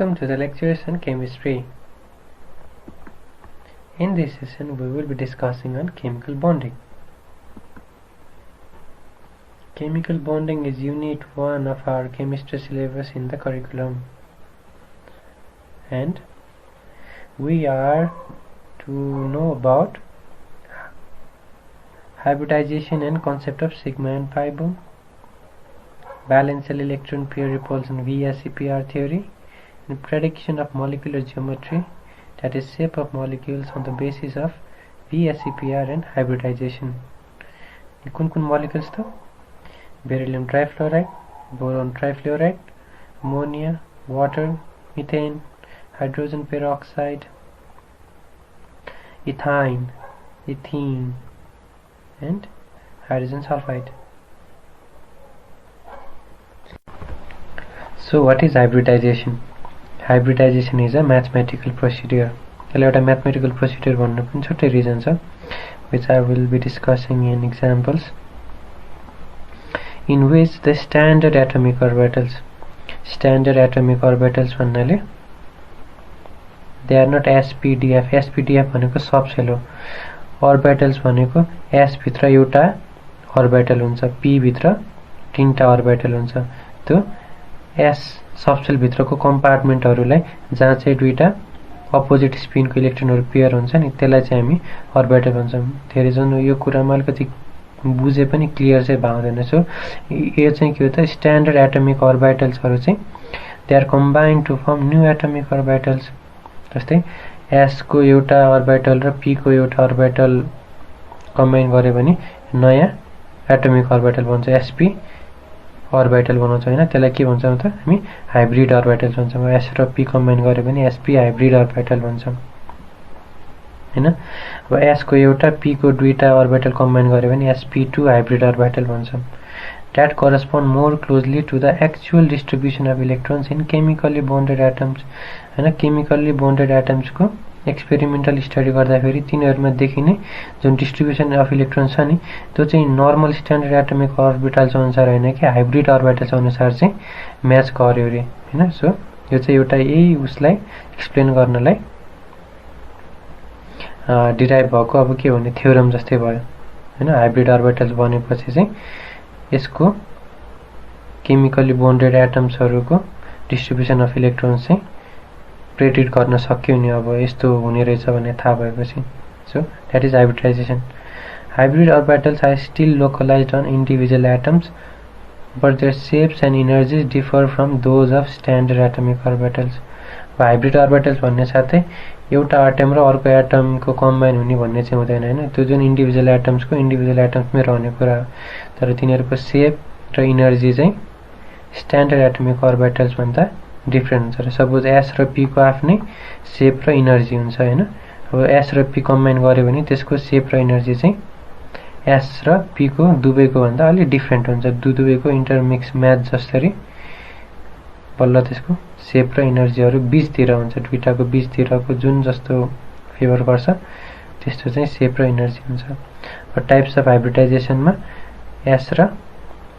Welcome to the lectures on chemistry. In this session we will be discussing on chemical bonding. Chemical bonding is unit 1 of our chemistry syllabus in the curriculum, and we are to know about hybridization and concept of sigma and pi bond, valence shell electron pair repulsion VSEPR theory, and prediction of molecular geometry, that is shape of molecules on the basis of VSEPR and hybridization. कुन molecules to? Beryllium trifluoride, boron trifluoride, ammonia, water, methane, hydrogen peroxide, ethene, and hydrogen sulfide. So what is hybridization? Hybridization is a mathematical procedure. Mathematical procedure भन्नु छुट्टै reason छ, which I will be discussing in examples, in which the standard atomic orbitals भन्नाले they are not SPDF. SPDF भनेको subshell हो. Orbitals भनेको S भित्र एउटा orbital हुन्छ, P भित्र तीनटा orbital हुन्छ. त्यो S सबसेल भित्रको कम्पार्टमेन्टहरुलाई जहाँ चाहिँ दुईटा अपोजिट स्पिनको इलेक्ट्रोनहरु पेयर हुन्छ नि, त्यसलाई चाहिँ हामी orbital भन्छौं. धेरै जन यो कुरामा अलिकति बुझे पनि क्लियर चाहिँ भाउँदैन. सो यो चाहिँ के हो त, स्ट्यान्डर्ड एटमिक ऑर्बिटल्सहरु चाहिँ they are combined to form new atomic orbitals. जस्तै S को एउटा ऑर्बिटल र P को एउटा ऑर्बिटल कम्बाइन गरे भने नयाँ एटमिक ऑर्बिटल बन्छ, sp ऑर्बिटल बनाउँछ हैन. त्यसलाई के भन्छौं त, हामी हाइब्रिड ऑर्बिटल भन्छौं. S र P कम्बाइन गरे भने sp हाइब्रिड ऑर्बिटल भन्छौं हैन. अब S को एउटा P को दुईटा ऑर्बिटल कम्बाइन गरे भने sp2 हाइब्रिड ऑर्बिटल भन्छौं. That correspond more closely to the actual distribution of electrons in chemically bonded atoms. हैन, chemically bonded atoms को एक्सपेरिमेन्टल स्टडी गर्दाखेरि तिनीहरुमा देखिने जुन डिस्ट्रिब्युसन अफ इलेक्ट्रोन्स छ नि, त्यो चाहिँ नर्मल स्ट्यान्डर्ड एटमिक ऑर्बिटल्स अनुसार हैन कि हाइब्रिड ऑर्बिटल्स अनुसार चाहिँ म्याच गर्यो रे हैन. सो यो चाहिँ एउटा यही उसलाई एक्सप्लेन गर्नलाई डिराइभ भएको अब के भन्ने थ्योरम जस्तै भयो हैन. हाइब्रिड ऑर्बिटल्स बनेपछि चाहिँ यसको केमिकली बोन्डेड एटम्सहरुको डिस्ट्रिब्युसन अफ इलेक्ट्रोन्स चाहिँ प्रेडिक्ट गर्न सक्यो नि. अब यस्तो हुने रहेछ भन्ने थाहा भएपछि. So that is hybridisation. Hybrid orbitals are still localised on individual atoms, but their shapes and energies differ from those of standard atomic orbitals. Hybrid orbitals भन्ने साथै एउटा एटम र अर्को एटमको कम्बाइन हुने भन्ने चाहिँ हुँदैन हैन. त्यो जुन इन्डिभिजुअल एटम्सको इन्डिभिजुअल एटम्समै रहने कुरा हो, तर तिनीहरुको शेप र एनर्जी चाहिँ स्ट्यान्डर्ड एटमिक ऑर्बिटल्स भन्दा डिफरेन्ट हुन्छ. र सपोज S र P को आफ्नै शेप र एनर्जी हुन्छ हैन. अब S र P कम्बाइन गर्यो भने त्यसको शेप र एनर्जी चाहिँ S र P को दुवैको भन्दा अलि डिफरेन्ट हुन्छ. दुवैको इन्टरमिक्स म्याच जसरी बल्ल त्यसको शेप र एनर्जीहरु बीचतिर हुन्छ. दुईटाको बीचतिरको जुन जस्तो फेभर गर्छ त्यस्तो चाहिँ शेप र एनर्जी हुन्छ. अब टाइप्स अफ हाइब्रिडाइजेसनमा S र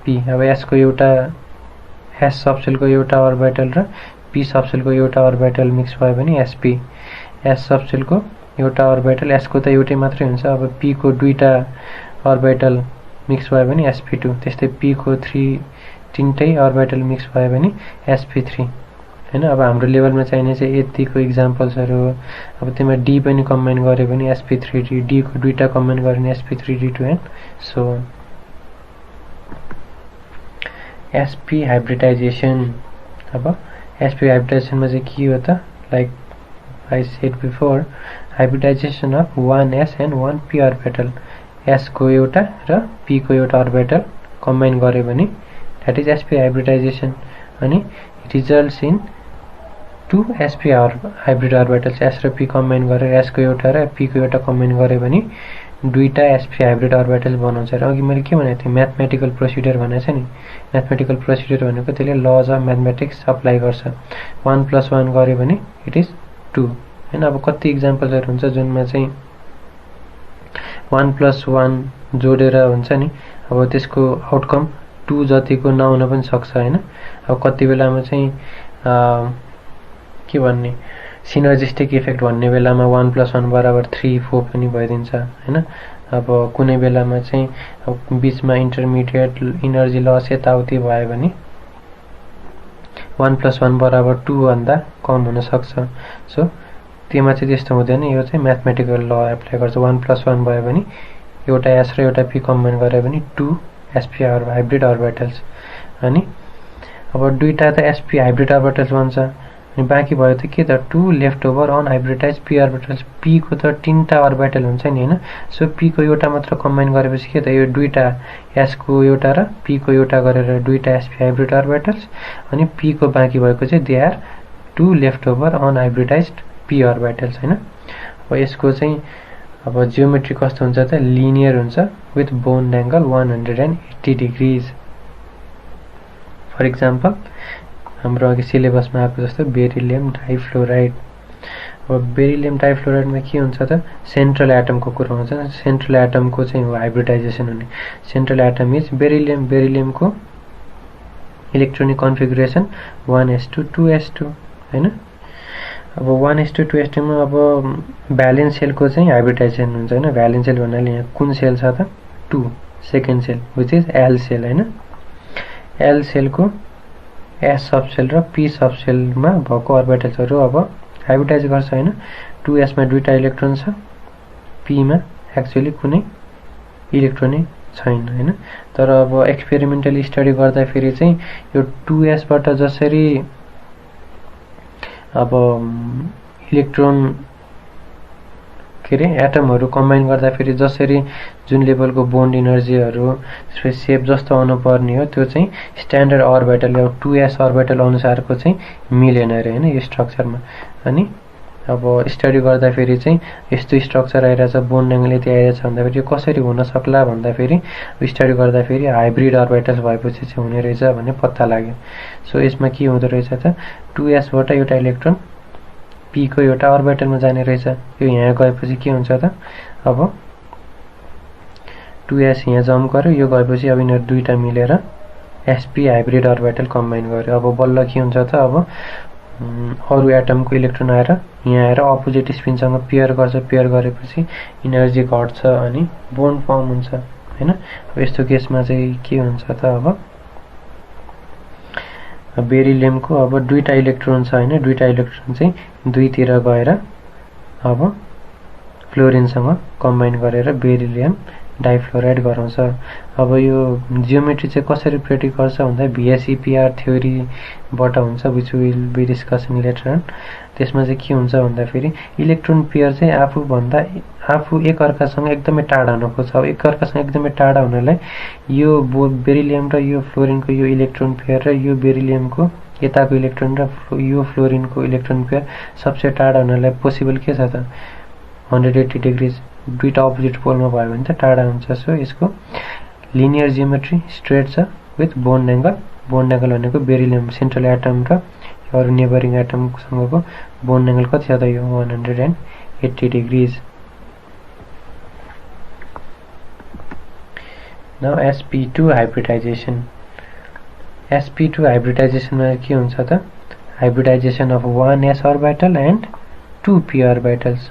P, अब S को एउटा S सबसेलको एउटा ऑर्बिटल र P सबसेलको एउटा ऑर्बिटल मिक्स भयो भने sp. S सबसेलको एउटा ऑर्बिटल, S को त एउटै मात्रै हुन्छ. अब P को दुईटा ऑर्बिटल मिक्स भयो भने sp2. त्यस्तै P को तीनटै ऑर्बिटल मिक्स भयो भने sp3 हैन. अब हाम्रो लेभलमा चाहिने चाहिँ यतिको एक्जाम्पल्सहरु हो. अब त्यसमा D पनि कम्बाइन गर्यो भने sp3d, D को दुईटा कम्बाइन गर्यो भने sp3d2 and so on. sp hybridisation. अब sp हाइब्रिडाइजेसनमा चाहिँ के हो त, like I said before, hybridization of 1s and 1p orbital. S को एउटा र P को एउटा orbital कम्बाइन गर्यो भने that is sp hybridization. अनि results in 2 sp hybrid orbitals. S र P कम्बाइन गरेर S को एउटा र P को एउटा कम्बाइन गर्यो भने दुईटा sp हाइब्रिड ऑर्बिटल बनाउँछ. र अघि मैले के भनेको थिएँ, म्याथमेटिकल प्रोसिडर भनेको छ नि. म्याथमेटिकल प्रोसिडर भनेको त्यसले लज अफ म्याथमेटिक्स अप्लाई गर्छ. 1 + 1 गर्यो भने इट इज 2 हैन. अब कति एक्जाम्पल्सहरु हुन्छ जुनमा चाहिँ 1 + 1 जोडेर हुन्छ नि, अब त्यसको आउटकम 2 जतिको नहुन पनि सक्छ हैन. अब कति बेलामा चाहिँ के भन्ने सिनर्जिस्टिक इफेक्ट भन्ने बेलामा 1 + 1 = 3 4 पनि भइदिन्छ हैन। अब कुनै बेलामा चाहिँ अब बीचमा इन्टरमिडिएट इनर्जी लस यताउति भयो भने 1 + 1 = 2 भन्दा कम हुन सक्छ। सो त्यसमा चाहिँ त्यस्तो हुँदैन, यो चाहिँ म्याथमेटिकल ल एप्लाई गर्छ। 1 + 1 भयो भने एउटा s र एउटा p कम्बाइन गरे भने 2 sp हाइब्रिड अर्बिटल्स। अनि अब दुईटा त sp हाइब्रिड अर्बिटल्स बन्छ, अनि बाँकी भयो त के त 2 left over unhybridised p orbitals. p को त 3टा अर्बिटल हुन्छ नि हैन। सो p को एउटा मात्र कम्बाइन गरेपछि के त यो दुईटा s को एउटा र p को एउटा गरेर दुईटा sp हाइब्रिड अर्बिटल्स, अनि p को बाँकी भएको चाहिँ they are 2 left over unhybridised p orbitals हैन। अब यसको चाहिँ अब जियोमेट्री कस्तो हुन्छ त लिनियर हुन्छ with bond angle 180 degrees. For example हाम्रो अघि सिलेबसमा आएको जस्तो बेरिलियम डाइफ्लोराइड। अब बेरिलियम डाइफ्लोराइडमा के हुन्छ त सेन्ट्रल एटमको कुरा हुन्छ। सेन्ट्रल एटमको चाहिँ हो हाइब्रिडाइजेसन हुने। Central atom is beryllium. बेरिलियमको इलेक्ट्रोनिक कन्फिगुरेसन 1s2 2s2 हैन। अब 1s2 मा अब भ्यालेन्स सेलको चाहिँ हाइब्रिडाइजेसन हुन्छ हैन। भ्यालेन्स सेल भन्नाले यहाँ कुन सेल छ त 2 second shell which is L shell हैन। एल सेलको s सबसेल र p सबसेलमा भएको अर्बिटल्सहरु अब हाइब्रिडाइज गर्छ हैन। 2s मा दुईटा इलेक्ट्रोन छ, p मा एक्चुअली कुनै इलेक्ट्रोनै छैन हैन। तर अब एक्सपेरिमेन्टली स्टडी गर्दा फेरि चाहिँ यो 2s बाट जसरी अब इलेक्ट्रोन के रे एटमहरु कम्बाइन गर्दा फेरि जसरी जुन लेभलको बोन्ड इनर्जीहरु सेप जस्तो आउनु पर्ने हो त्यो चाहिँ स्ट्यान्डर्ड अर्बिटल या 2s अर्बिटल अनुसारको चाहिँ मिलेन रे हैन यो स्ट्रक्चरमा। अनि अब स्टडी गर्दा फेरि चाहिँ यस्तो स्ट्रक्चर आइराछ, बोन्ड एंगल यति आइराछ भन्दा फेरि कसरी हुन सक्ला भन्दा फेरि स्टडी गर्दा फेरि हाइब्रिड अर्बिटल्स भएपछि चाहिँ हुने रहेछ भन्ने पत्ता लाग्यो। सो यसमा के हुँदो रहेछ त 2s बाट एउटा इलेक्ट्रोन p को एउटा अर्बिटलमा जाने रहेछ। यो यहाँ गएपछि के हुन्छ त अब 2s यहाँ जम्प गर्यो, यो गएपछि अब यिनीहरु दुईटा मिलेर sp हाइब्रिड अर्बिटल कम्बाइन गर्यो। अब बल्ल के हुन्छ त अब अरु एटमको इलेक्ट्रोन आएर यहाँ आएर अपोजिट स्पिनसँग पेयर गर्छ। पेयर गरेपछि इनर्जी घट्छ अनि बोन्ड फर्म हुन्छ हैन। अब यस्तो केसमा चाहिँ के हुन्छ त अब बेरिलियमको अब दुईटा इलेक्ट्रोन छ हैन। दुईटा इलेक्ट्रोन चाहिँ दुईतिर गएर अब फ्लोरिनसँग कम्बाइन गरेर बेरिलियम डाइफ्लोराइड गराउँछ। अब यो जियोमेट्री चाहिँ कसरी प्रेडिक्ट गर्छ भन्दा VSEPR थ्योरी बाट हुन्छ which we will be discussing later on. त्यसमा चाहिँ के हुन्छ भन्दा फेरि इलेक्ट्रोन पेयर चाहिँ आफू एक अर्कासँग एकदमै टाढा हुन खोज्छ। अब एक अर्कासँग एकदमै टाढा हुनलाई यो बेरिलियम र यो फ्लोरिनको यो इलेक्ट्रोन पेयर र यो बेरिलियमको यताको इलेक्ट्रोन र यो फ्लोरिनको इलेक्ट्रोन पेयर सबसे टाढा हुनलाई पोसिबल के छ त 180 डिग्रीज। दुईटा अपोजिट पोलमा भयो भने त टाढा हुन्छ। सो यसको लिनियर जियोमेट्री स्ट्रेट छ with bond angle. Bond angle भनेको बेरिलियम सेन्ट्रल एटम र अरु नेबरिङ एटमसँगको बोन्ड एंगल कति छ त यो 180 degrees. Now sp2 hybridisation. sp2 हाइब्रिडाइजेसनमा के हुन्छ त hybridisation of 1s orbital and 2 p orbitals.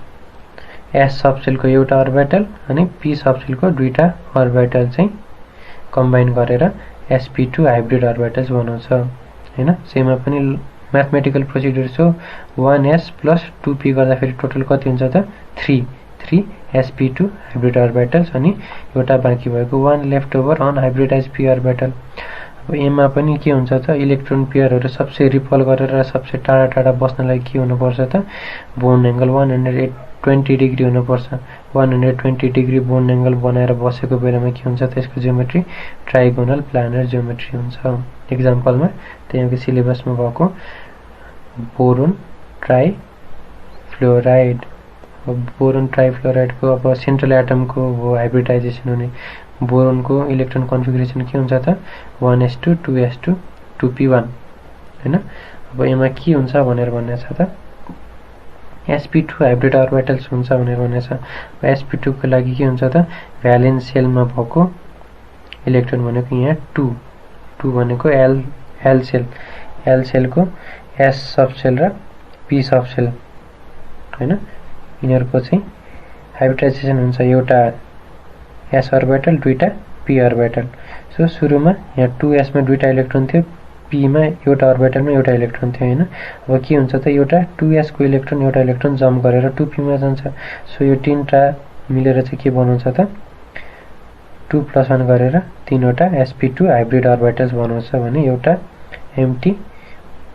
s सबसेलको एउटा अर्बिटल अनि p सबसेलको दुईटा अर्बिटल चाहिँ कम्बाइन गरेर sp2 हाइब्रिड अर्बिटल्स बनाउँछ हैन। सेममा पनि म्याथमेटिकल प्रोसिड्युर छ 1s + 2p गर्दा फेरि टोटल कति हुन्छ त 3 sp2 हाइब्रिड अर्बिटल्स अनि एउटा बाँकी भएको 1 left over unhybridised p orbital. अब एमा पनि के हुन्छ त इलेक्ट्रोन पेयरहरु सबसे रिपल गरेर सबसे टाढा टाढा बस्नलाई के हुनुपर्छ त बोन्ड एंगल 120 डिग्री हुनुपर्छ। 120 डिग्री बोन्ड एंगल बनाएर बसेको बेलामा के हुन्छ त यसको जियोमेट्री ट्राइगोनल प्लानर जियोमेट्री हुन्छ। एक्जाम्पलमा त्यहाँको सिलेबसमा भएको बोरोन ट्राइफ्लोराइड। बोरोन ट्राइफ्लोराइडको अब सेन्ट्रल एटमको हो हाइब्रिडाइजेसन हुने। बोरोनको इलेक्ट्रोन कन्फिगुरेसन के हुन्छ त 1s2 2s2 2p1 हैन। अब यसमा के हुन्छ भनेर भन्ने छ त sp2 हाइब्रिड अर्बिटल्स हुन्छ भनेर भन्ने छ। sp2 को लागि के हुन्छ त भ्यालेन्स सेलमा भएको इलेक्ट्रोन भनेको यहाँ 2 भनेको l सेल। l सेलको s सबसेल र पी सब सेल हैन यिनीहरुको चाहिँ हाइब्रिडाइजेसन हुन्छ एउटा s अर्बिटल दुईटा p अर्बिटल सो सुरुमा यहाँ 2s मा दुईटा इलेक्ट्रोन थियो p मा एउटा अर्बिटलमा एउटा इलेक्ट्रोन थियो हैन अब के हुन्छ त एउटा 2s को इलेक्ट्रोन एउटा इलेक्ट्रोन जम्प गरेर 2p मा जान्छ सो यो तीनटा मिलेर चाहिँ के बनाउँछ त 2+1 गरेर तीनवटा sp2 हाइब्रिड अर्बिटल्स बनाउँछ भने एउटा एम्प्टी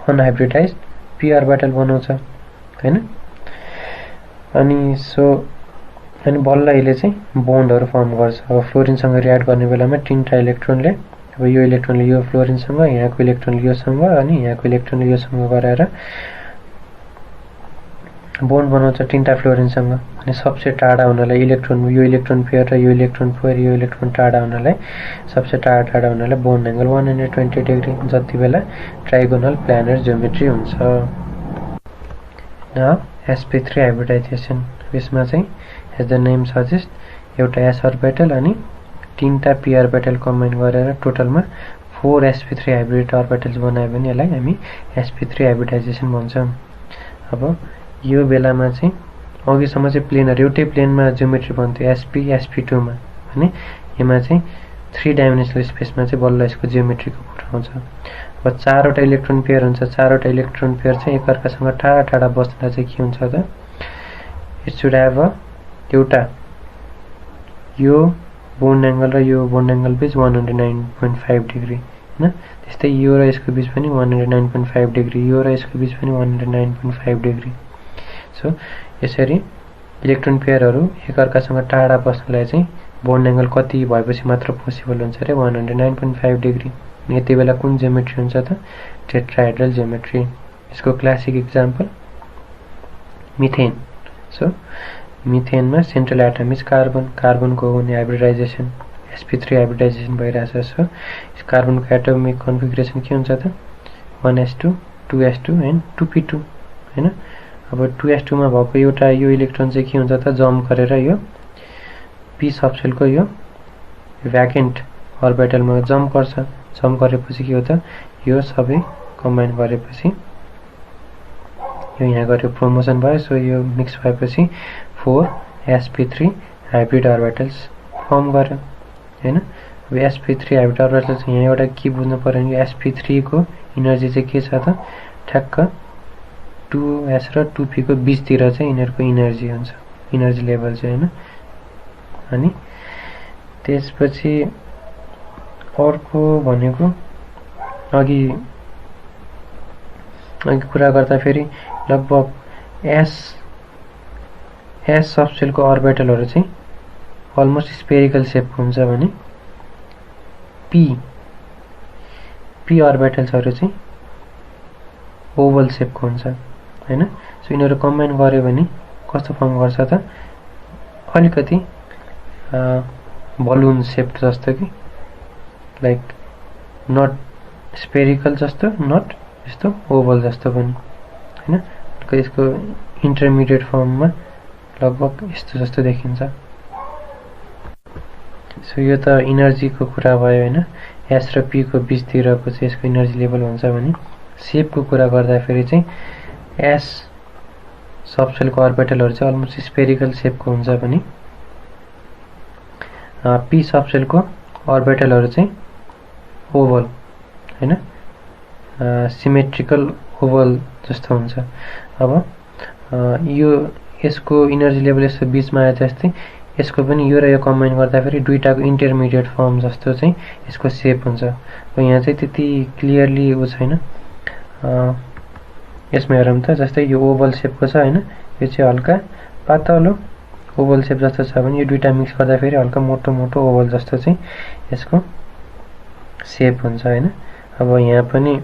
अनहाइब्रिडाइज्ड p अर्बिटल बनाउँछ हैन अनि बल्ल यसले चाहिँ बोन्डहरु फर्म गर्छ अब फ्लोरिनसँग रिएक्ट गर्ने बेलामा तीनटा इलेक्ट्रोनले अब यो इलेक्ट्रोनले यो फ्लोरिनसँग यहाँको इलेक्ट्रोनले योसँग अनि यहाँको इलेक्ट्रोनले योसँग गरेर बोन्ड बनाउँछ तीनटा फ्लोरिनसँग अनि सबसे टाढा हुनलाई इलेक्ट्रोन यो इलेक्ट्रोन पेयर र यो इलेक्ट्रोन पेयर यो इलेक्ट्रोन टाढा हुनलाई सबसे टाढा हुनलाई बोन्ड एंगल 120 डिग्री जति बेला ट्राइगोनल प्लानर ज्योमेट्री हुन्छ नाउ sp3 हाइब्रिडाइजेसन यसमा चाहिँ एज द नेम सजेस्ट एउटा s अर्बिटल अनि तीनटा p अर्बिटल कम्बाइन गरेर टोटलमा 4 sp3 हाइब्रिड अर्बिटल्स बनायो भने यसलाई हामी sp3 हाइब्रिडाइजेसन भन्छौं अब यो बेलामा चाहिँ अघिसम्म चाहिँ प्लेनर एउटै प्लेनमा ज्योमेट्री बन्थ्यो sp sp2 मा हैन यसमा चाहिँ 3 डाइमेन्सनल स्पेसमा चाहिँ बल्ल यसको ज्योमेट्रीको कुरा आउँछ अब चारवटा इलेक्ट्रोन पेयर हुन्छ चारवटा इलेक्ट्रोन पेयर चाहिँ एकअर्कासँग टाढा बस्दा चाहिँ के हुन्छ त इट शुड ह्याभ एउटा यो बोन्ड एंगल र यो बोन्ड एंगल बीच 109.5 डिग्री हैन त्यस्तै यो र यसको बीच पनि 109.5 डिग्री यो र यसको बीच पनि 109.5 डिग्री सो यसरी इलेक्ट्रोन पेयरहरु एकअर्कासँग टाढा बस्नलाई चाहिँ बोन्ड एंगल कति भएपछि मात्र पोसिबल हुन्छ रे 109.5 डिग्री यति बेला कुन ज्योमेट्री हुन्छ त टेट्राहेड्रल ज्योमेट्री यसको क्लासिक एक्जाम्पल मिथेन सो मिथेनमा सेन्ट्रल एटम इज कार्बनको हुने हाइब्रिडाइजेसन sp3 हाइब्रिडाइजेसन भइरहेछ सो कार्बनको एटमिक कन्फिगरेसन के हुन्छ त 1s2 2s2 एन्ड 2p2 हैन अब 2s2 मा भएको एउटा यो इलेक्ट्रोन चाहिँ के हुन्छ त जम्प गरेर यो p सबसेलको यो भ्याकेन्ट अर्बिटलमा जम्प गर्छ जम्प गरेपछि के हो त यो सबै कम्बाइन गरेपछि यो यहाँ गयो प्रोमोसन भयो सो यो मिक्स भएपछि 4 sp3 हाइब्रिड अर्बिटल्स फर्म गर्यो हैन अब sp3 हाइब्रिड अर्बिटल्स यहाँ एउटा के बुझ्नु पर्यो भने sp3 को एनर्जी चाहिँ के छ त ठ्याक्क 2s र 2p को बीचतिर चाहिँ इनरको एनर्जी हुन्छ एनर्जी लेभल चाहिँ हैन अनि त्यसपछि अर्को भनेको अघि कुरा गर्दा फेरि लगभग s सबसेलको अर्बिटलहरु चाहिँ अलमोस्ट स्फेरिकल शेपको हुन्छ भने p अर्बिटल्सहरु चाहिँ ओभल शेपको हुन्छ हैन सो यिनीहरु कम्बाइन गर्यो भने कस्तो फर्म गर्छ त अलिकति बलून शेप जस्तो कि लाइक नट स्फेरिकल जस्तो नट यस्तो ओभल जस्तो पनि हैन यसको इन्टरमिडिएट फर्ममा लगभग यस्तो जस्तो देखिन्छ सो यो त एनर्जीको कुरा भयो हैन s र p को बीचतिरको चाहिँ यसको एनर्जी लेभल हुन्छ भने शेपको कुरा गर्दा फेरि चाहिँ s सबसेलको अर्बिटलहरु चाहिँ अलमोस्ट स्फेरिकल शेपको हुन्छ भने p सबसेलको अर्बिटलहरु चाहिँ ओभल हैन सिमेट्रिकल ओभल जस्तो हुन्छ अब यो यसको एनर्जी लेभल यसको बीचमा आए जस्तै यसको पनि यो र यो कम्बाइन गर्दा फेरि दुईटाको इन्टरमिडिएट फर्म जस्तो चाहिँ यसको शेप हुन्छ अब यहाँ चाहिँ त्यति क्लियरली उ छैन यसमा हेरौँ त जस्तै यो ओभल शेपको छ हैन यो चाहिँ हल्का पातलो ओभल शेप जस्तो छ भने यो दुईटा मिक्स गर्दा फेरि हल्का मोटो ओभल जस्तो चाहिँ यसको शेप हुन्छ हैन अब यहाँ पनि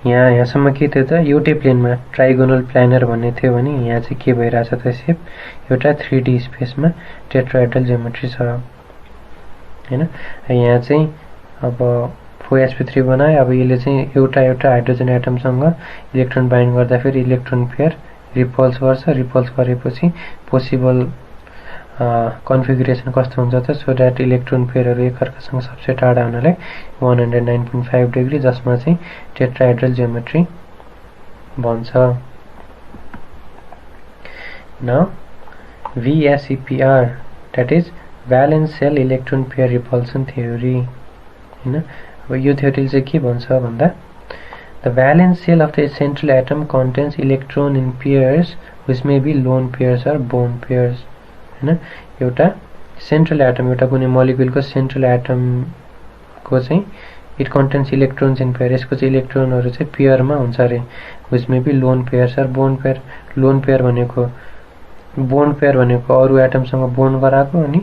यहाँसम्म के थियो त एउटै प्लेनमा ट्राइगोनल प्लानर भन्ने थियो भने यहाँ चाहिँ के भइरहेछ त शेप एउटा 3D स्पेसमा टेट्राहेड्रल ज्योमेट्री छ हैन यहाँ चाहिँ अब 4sp3 बनायो अब यसले चाहिँ एउटा हाइड्रोजन एटमसँग इलेक्ट्रोन बाइन्ड गर्दा फेरि इलेक्ट्रोन पेयर रिपल्स गर्छ रिपल्स गरेपछि पोसिबल कन्फिगरेसन कस्तो हुन्छ त सो दैट इलेक्ट्रोन पेयरहरु एकअर्कासँग सबसे टाढा हुनलाई 109.5 डिग्री जसमा चाहिँ टेट्राहेड्रल ज्योमेट्री भन्छ। Now VSEPR, that is valence shell electron pair repulsion theory हैन। अब यो थ्योरीले चाहिँ के भन्छ भन्दा the valence shell of the central atom contains electron in pairs which may be lone pairs or bone pairs हैन। एउटा सेन्ट्रल एटम, एउटा कुनै मोलिक्युलको सेन्ट्रल एटम को चाहिँ it contents electrons in pair, यसको चाहिँ इलेक्ट्रोनहरु चाहिँ पेयरमा हुन्छ रे। which may be lone pairs or bone pair, lone pair भनेको बोन पेयर भनेको अरु एटमसँग बोन गराएको, अनि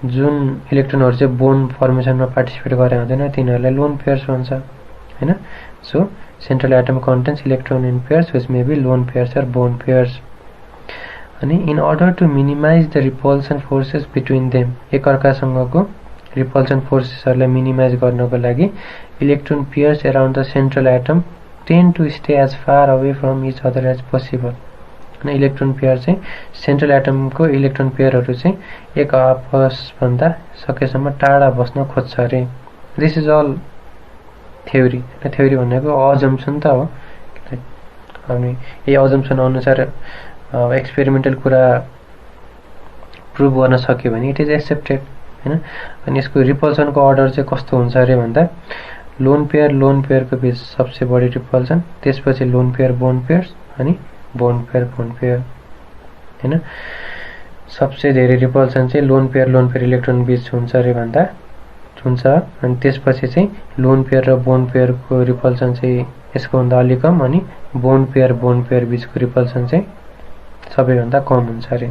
जुन इलेक्ट्रोनहरु चाहिँ बोन फर्मेसनमा पार्टिसिपेट गरे हुँदैन तिनीहरुलाई लोन पेयर्स भन्छ हैन। So central atom contains electron in pairs which may be lone pairs or bone pairs। अनि in order to minimise the repulsion forces between them, एक अर्कासँगको रिपल्सन फोर्सेसहरुलाई मिनिमाइज गर्नको लागि electron pairs around the central atom tend to stay as far away from each other as possible. अनि electron pair चाहिँ central एटमको electron पेयरहरु चाहिँ एक आपस भन्दा सकेसम्म टाढा बस्न खोज्छ रे। This is all theory. Theory भनेको अजम्पसन त हो, अनि यही अजम्पसन अनुसार एक्सपेरिमेन्टल कुरा प्रुभ गर्न सक्यो भने इट इज एक्सेप्टेड हैन। अनि यसको रिपल्सनको अर्डर चाहिँ कस्तो हुन्छ रे भन्दा लोन पेयरको बीच सबसे बढी रिपल्सन, त्यसपछि लोन पेयर बोन पेयर्स, अनि बोन पेयर हैन। सबसे धेरै रिपल्सन चाहिँ लोन पेयर इलेक्ट्रोन बीच हुन्छ रे भन्दा हुन्छ, अनि त्यसपछि चाहिँ लोन पेयर र बोन पेयरको रिपल्सन चाहिँ यसको भन्दा अलि कम, अनि बोन पेयर बीचको रिपल्सन चाहिँ सबैभन्दा कम हुन्छ रे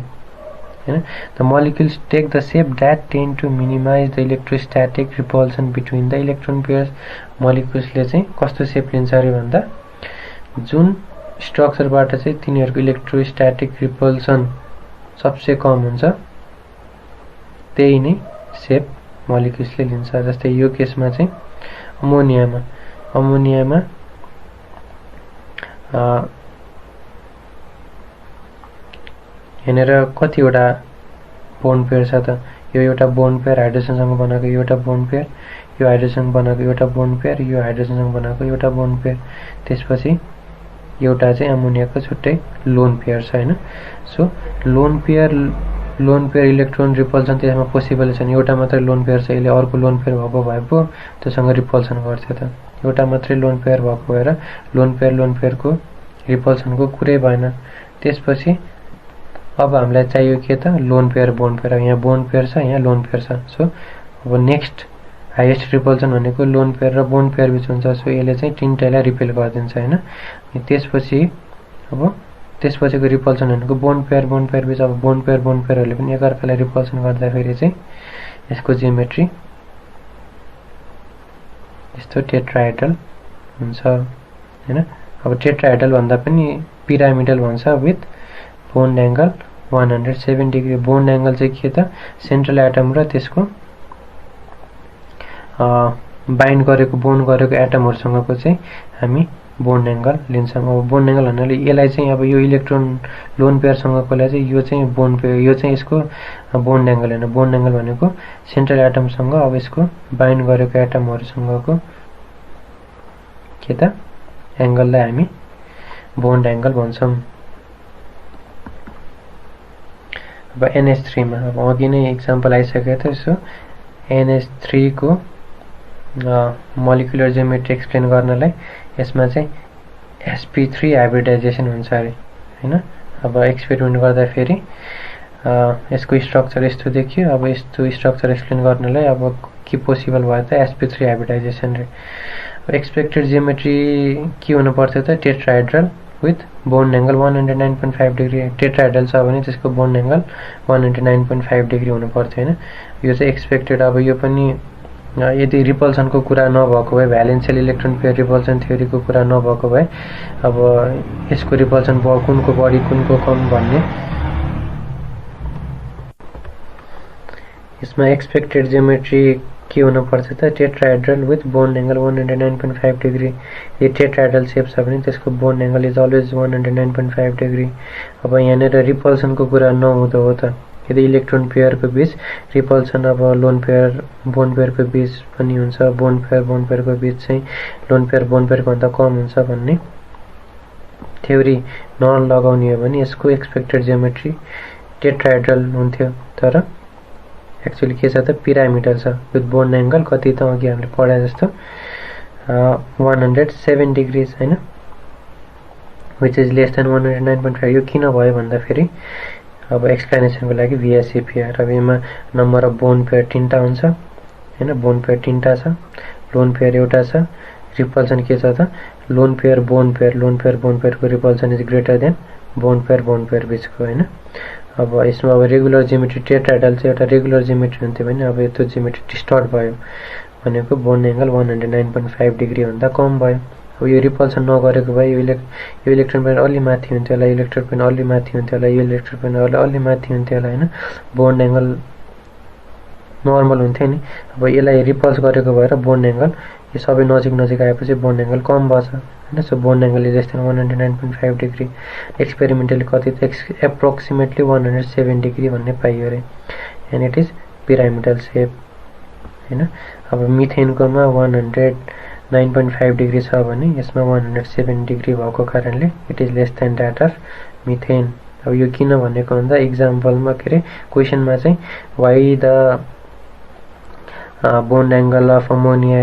हैन। The molecules take the shape that tend to minimise the electrostatic repulsion between the electron pairs. मोलिक्युल्सले चाहिँ कस्तो शेप लिन्छ रे भन्दा जुन स्ट्रक्चरबाट चाहिँ तिनीहरुको इलेक्ट्रोस्टैटिक रिपल्सन सबसे कम हुन्छ त्यही नै शेप मोलिक्युल्सले लिन्छ। जस्तै यो केसमा चाहिँ अमोनियामा हेनेर कतिवटा बोन पेयर छ त, यो एउटा बोन पेयर हाइड्रोजनसँग बनाएको, यो एउटा बोन पेयर, यो हाइड्रोजनसँग बनाएको एउटा बोन पेयर, यो हाइड्रोजनसँग बनाएको एउटा बोन पेयर, त्यसपछि एउटा चाहिँ अमोनियाको छुट्टै लोन पेयर छ हैन। So lone pair electron repulsion त्यसमा पोसिबल छैन। एउटा मात्रै लोन पेयर छ, यसले अर्को लोन पेयर भएको भए पो त्योसँग रिपल्सन गर्थ्यो त। एउटा मात्रै लोन पेयर भएको भएर लोन पेयरको रिपल्सनको कुरै भएन। त्यसपछि अब हामीलाई चाहियो के त लोन पेयर बोन पेयर। यहाँ बोन पेयर छ, यहाँ लोन पेयर छ। सो अब नेक्स्ट हाईएस्ट रिपल्सन भनेको लोन पेयर र बोन पेयर बीच हुन्छ। सो यसले चाहिँ तीनटैलाई रिपेल गरिदिन्छ हैन। त्यसपछिको रिपल्सन भनेको बोन पेयर बीच। अब बोन पेयरहरुले पनि एकअर्कालाई रिपल्सन गर्दाखेरि चाहिँ यसको जियोमेट्री यस्तो टेट्राहेड्रल हुन्छ हैन। अब टेट्राहेड्रल भन्दा पनि पिरामिडल भन्छ with bond angle 107 degree. Bond angle चाहिँ के त सेन्ट्रल एटम र त्यसको बाइन्ड गरेको बोन्ड गरेको एटमहरुसँगको चाहिँ हामी बोन्ड एंगल लिन्छौं। अब बोन्ड एंगल भन्नाले यसलाई चाहिँ अब यो इलेक्ट्रोन लोन पेयरसँगकोलाई चाहिँ यो चाहिँ बोन्ड पेयर, यो चाहिँ यसको बोन्ड एंगल हैन। बोन्ड एंगल भनेको सेन्ट्रल एटमसँग अब यसको बाइन्ड गरेको एटमहरुसँगको के त एंगललाई हामी बोन्ड एंगल भन्छौं। अब NH3 मा अब अघि नै एक्जाम्पल आइसकेको थियो। सो NH3 को मोलिकुलर जियोमेट्री एक्सप्लेन गर्नलाई यसमा चाहिँ sp3 हाइब्रिडाइजेसन हुन्छ अरे हैन। अब एक्सपेरिमेन्ट गर्दा फेरि यसको स्ट्रक्चर यस्तो देखियो। अब यस्तो स्ट्रक्चर एक्सप्लेन गर्नलाई अब के पोसिबल भयो त sp3 हाइब्रिडाइजेसन रे। एक्सपेक्टेड जियोमेट्री के हुनु पर्थ्यो त tetrahedral with bond angle 109.5 degree. Tetrahedral छ भने त्यसको बोन्ड एंगल 109.5 डिग्री हुनु पर्थ्यो हैन। यो चाहिँ एक्सपेक्टेड। अब यो पनि यदि रिपल्सनको कुरा नभएको भए, भ्यालेन्सियल इलेक्ट्रोन पेयर रिपल्सन थ्योरीको कुरा नभएको भए अब यसको रिपल्सन कुनको बढी कुनको कम भन्ने यसमा एक्सपेक्टेड जियोमेट्री के हुनु पर्छ त tetrahedral with bond angle 109.5 degree. यो टेट्राहेड्रल शेप छ भने त्यसको bond angle is always 109.5 degree. अब यहाँनेर रिपल्सनको कुरा नहुँदो हो त यदि इलेक्ट्रोन पेयरको बीच रिपल्सन अब लोन पेयर बोन पेयरको बीच पनि हुन्छ, बोन पेयरको बीच चाहिँ लोन पेयर बोन पेयर भन्दा कम हुन्छ भन्ने थ्योरी नलगाउने हो भने यसको एक्सपेक्टेड जियोमेट्री टेट्राहेड्रल हुन्थ्यो, तर एक्चुअली के छ त पिरामिडल छ विथ बोन्ड एंगल कति त अघि हामीले पढाए जस्तो 107 डिग्रीज हैन, which is less than 109.5। यो किन भयो भन्दा फेरि अब एक्सप्लेनेसनको लागि VSEPR। अब यसमा नम्बर अफ बोन पेयर 3टा हुन्छ हैन, बोन पेयर 3टा छ, लोन पेयर एउटा छ, रिपल्सन के छ त लोन पेयर बोन पेयरको repulsion is greater than bond pair बीचको हैन। अब यसमा अब रेगुलर जियोमेट्री टेट्राहेड्रल चाहिँ एउटा रेगुलर जियोमेट्री हुन्थ्यो भने अब यो जियोमेट्री डिस्टर्ट भयो भनेको बोन एंगल 109.5 डिग्री भन्दा कम भयो। अब यो रिपल्सन नगरेको भए यो इलेक्ट्रोन पेयर अलि माथि हुन्थ्यो होला, इलेक्ट्रोन पेयर अलि माथि हुन्थ्यो होला, यो इलेक्ट्रोन पेयर अलि माथि हुन्थ्यो होला हैन, बोन्ड एंगल नर्मल हुन्थ्यो नि। अब यसलाई रिपल्स गरेको भएर बोन्ड एंगल यो सबै नजिक आएपछि बोन्ड एंगल कम बस्छ हैन। So bond angle is less than 109.5 degree. Experimentally कति त एप्रोक्सिमेटली 107 डिग्री भन्ने पाइयो रे, and it is pyramidal shape हैन। अब मिथेनकोमा 109.5 डिग्री छ भने यसमा 107 डिग्री भएको कारणले it is less than that of methane. अब यो किन भनेको भन्दा इक्जाम्पलमा के रे क्वेशनमा चाहिँ why the bond angle of ammonia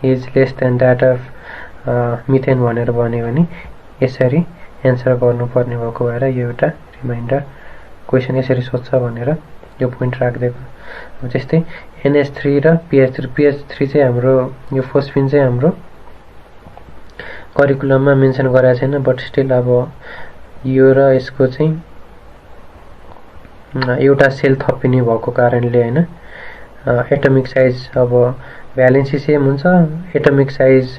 is less than that of methane भनेर भन्यो भने यसरी एन्सर गर्नुपर्ने भएको भएर यो एउटा रिमाइन्डर क्वेशन यसरी सोध्छ भनेर यो पोइन्ट राख्दिएको। अब त्यस्तै NH3 र PH3 चाहिँ हाम्रो यो फोस्फिन चाहिँ हाम्रो करिकुलममा मेन्सन गरेको छैन, बट स्टिल अब यो र यसको चाहिँ एउटा सेल थपिने भएको कारणले हैन एटमिक साइज अब भ्यालेन्सी सेम हुन्छ, एटमिक साइज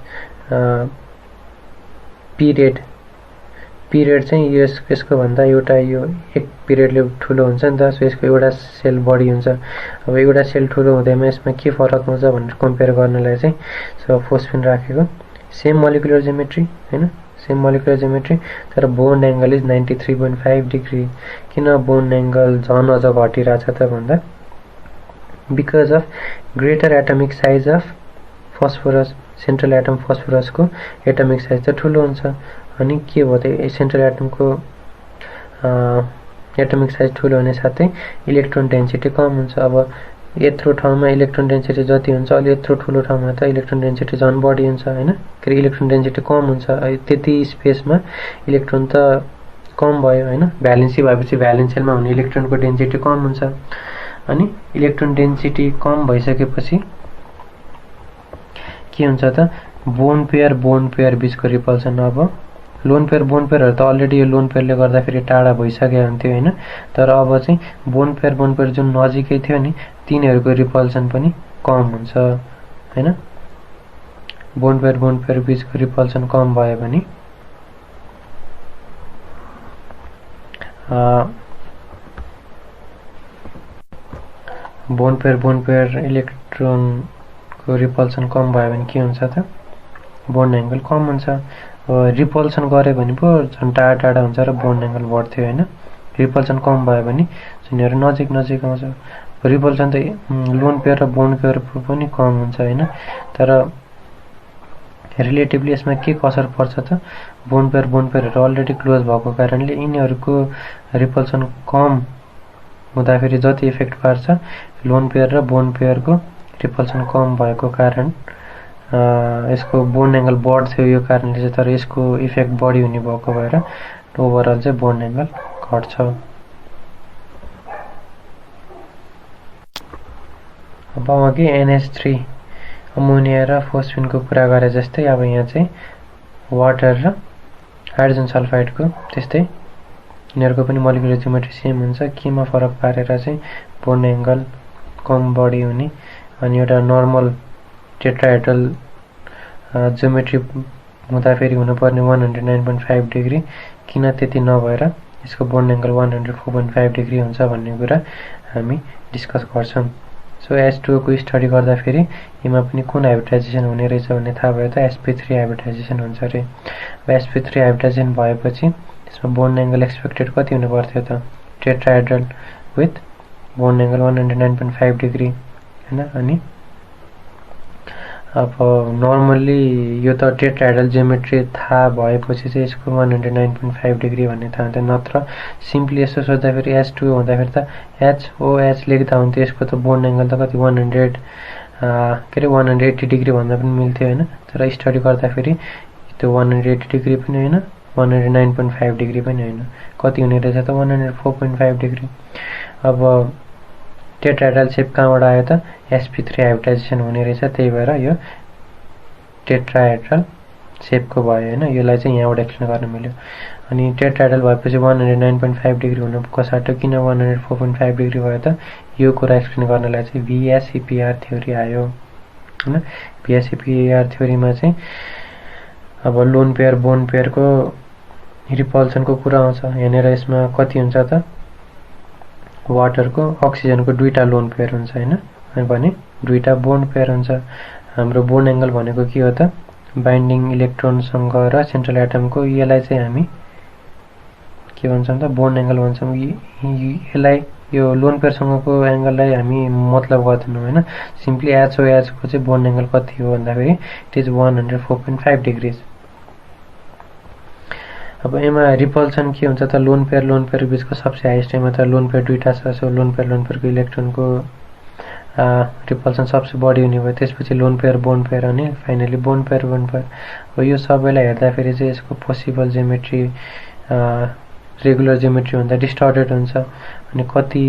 पिरियड चाहिँ यसको भन्दा एउटा यो एक पिरियडले ठुलो हुन्छ नि त, सो यसको एउटा सेल बढी हुन्छ। अब एउटा सेल ठुलो हुँदैमा यसमा के फरक हुन्छ भनेर कम्पेयर गर्नलाई चाहिँ सो फोस्फिन राखेको सेम मोलिकुलर जियोमेट्री हैन, सेम मोलिकुलर जियोमेट्री, तर बोन्ड एंगल इज 93.5 डिग्री। किन बोन्ड एंगल झन अझ घटिरहेछ त भन्दा because of greater atomic size of phosphorus, central atom फस्फोरसको एटमिक साइज त ठुलो हुन्छ, अनि के भयो त सेन्ट्रल एटमको एटमिक साइज ठुलो हुने साथै इलेक्ट्रोन डेन्सिटी कम हुन्छ। अब यत्रो ठाउँमा इलेक्ट्रोन डेन्सिटी जति हुन्छ अलि यत्रो ठुलो ठाउँमा त इलेक्ट्रोन डेन्सिटी झन् बढी हुन्छ हैन, के इलेक्ट्रोन डेन्सिटी कम हुन्छ, त्यति स्पेसमा इलेक्ट्रोन त कम भयो हैन। भ्यालेन्सी भएपछि भ्यालेन्सियलमा हुने इलेक्ट्रोनको डेन्सिटी कम हुन्छ, अनि इलेक्ट्रोन डेन्सिटी कम भइसकेपछि के हुन्छ त बोन पेयर बीचको रिपल्सन। अब लोन पेयरहरु त अलरेडी यो लोन पेयरले गर्दा फेरि टाढा भइसक्यो हुन्थ्यो हैन, तर अब चाहिँ बोन पेयर जुन नजिकै थियो नि तिनीहरुको रिपल्सन पनि कम हुन्छ हैन। बोन पेयर बीचको रिपल्सन कम भयो भने बोन पेयर इलेक्ट्रोनको रिपल्सन कम भयो भने के हुन्छ त बोन्ड एंगल कम हुन्छ। रिपल्सन गरे भने पो झन् टाढा हुन्छ र बोन्ड एंगल बढ्थ्यो हैन। रिपल्सन कम भयो भने यिनीहरु नजिक आउँछ। रिपल्सन त लोन पेयर र बोन्ड पेयर पनि कम हुन्छ हैन, तर रिलेटिभली यसमा के कसर पर्छ त बोन्ड पेयरहरु अलरेडी क्लोज भएको कारणले यिनीहरुको रिपल्सन कम हुँदाखेरि जति इफेक्ट पार्छ लोन पेयर र बोन्ड पेयरको रिपल्सन कम भएको कारण यसको बोन्ड एंगल बढ्थ्यो यो कारणले चाहिँ, तर यसको इफेक्ट बढी हुने भएको भएर ओभरअल चाहिँ बोन्ड एंगल घट्छ। अब अघि NH3 अमोनिया र फोस्फिनको कुरा गरे जस्तै अब यहाँ चाहिँ वाटर र हाइड्रोजन सल्फाइडको त्यस्तै यिनीहरुको पनि मोलिकुलर जियोमेट्री सेम हुन्छ। केमा फरक पारेर चाहिँ बोन्ड एंगल कम बढी हुने अनि एउटा नर्मल टेट्राहेड्रल जियोमेट्री हुँदा फेरि हुनुपर्ने 109.5 डिग्री किन त्यति नभएर यसको बोन्ड एंगल 104.5 डिग्री हुन्छ भन्ने कुरा हामी डिस्कस गर्छौं। सो H2O को स्टडी गर्दा फेरि यसमा पनि कुन हाइब्रिडाइजेसन हुने रहेछ भन्ने थाहा भयो त sp3 हाइब्रिडाइजेसन हुन्छ रे। अब sp3 हाइब्रिडाइजेसन भएपछि यसमा बोन्ड एंगल एक्सपेक्टेड कति हुनु पर्थ्यो त tetrahedral with bond angle 109.5 degree हैन। अनि अब नर्मल्ली यो त टेट्राहेड्रल ज्योमेट्री थाहा भएपछि चाहिँ यसको 109.5 डिग्री भन्ने थाहा हुन्थ्यो। नत्र सिम्पली यसो सोच्दाखेरि H2O हुँदाखेरि त HOH लेख्दा हुन्थ्यो। यसको त बोन्ड एङ्गल त कति 180 डिग्री भन्दा पनि मिल्थ्यो होइन। तर स्टडी गर्दाखेरि त्यो 180 डिग्री पनि होइन, 109.5 डिग्री पनि होइन, कति हुने रहेछ त 104.5 डिग्री। अब टेट्राहेड्रल सेप कहाँबाट आयो त sp3 हाइब्रिडाइजेसन हुने रहेछ, त्यही भएर यो टेट्राहेड्रल सेपको भयो होइन। यसलाई चाहिँ यहाँबाट एक्सप्लेन गर्न मिल्यो। अनि टेट्राहेड्रल भएपछि 109.5 डिग्री हुनु कसाटो किन 104.5 डिग्री भयो त, यो कुरा एक्सप्लेन गर्नलाई चाहिँ VSEPR थ्योरी आयो होइन। VSEPR थ्योरीमा चाहिँ अब लोन पेयर बोन्ड पेयरको रिपल्सनको कुरा आउँछ। यहाँनिर यसमा कति हुन्छ त वाटरको अक्सिजनको दुईटा लोन पेयर हुन्छ होइन, भने दुईटा बोन्ड पेयर हुन्छ। हाम्रो बोन्ड एङ्गल भनेको के हो त बाइन्डिङ इलेक्ट्रोनसँग र सेन्ट्रल एटमको, यसलाई चाहिँ हामी के भन्छौँ त बोन्ड एङ्गल भन्छौँ। यसलाई यो लोन पेयरसँगको एङ्गललाई हामी मतलब गर्दैनौँ होइन। सिम्पली HOH को चाहिँ बोन्ड एङ्गल कति हो भन्दाखेरि इट इज 104.5 डिग्रिज। अब यसमा रिपल्सन के हुन्छ त लोन पेयर बिचको सबसे हाइएस्ट यसमा त लोन पेयर दुईटा छ। सो लोन पेयरको इलेक्ट्रोनको रिपल्सन सबसे बढी हुने भयो, त्यसपछि लोन पेयर बोन्ड पेयर अनि फाइनली बोन्ड पेयर। हो यो सबैलाई हेर्दाखेरि चाहिँ यसको पोसिबल ज्योमेट्री रेगुलर ज्योमेट्री भन्दा डिस्टर्टेड हुन्छ। अनि कति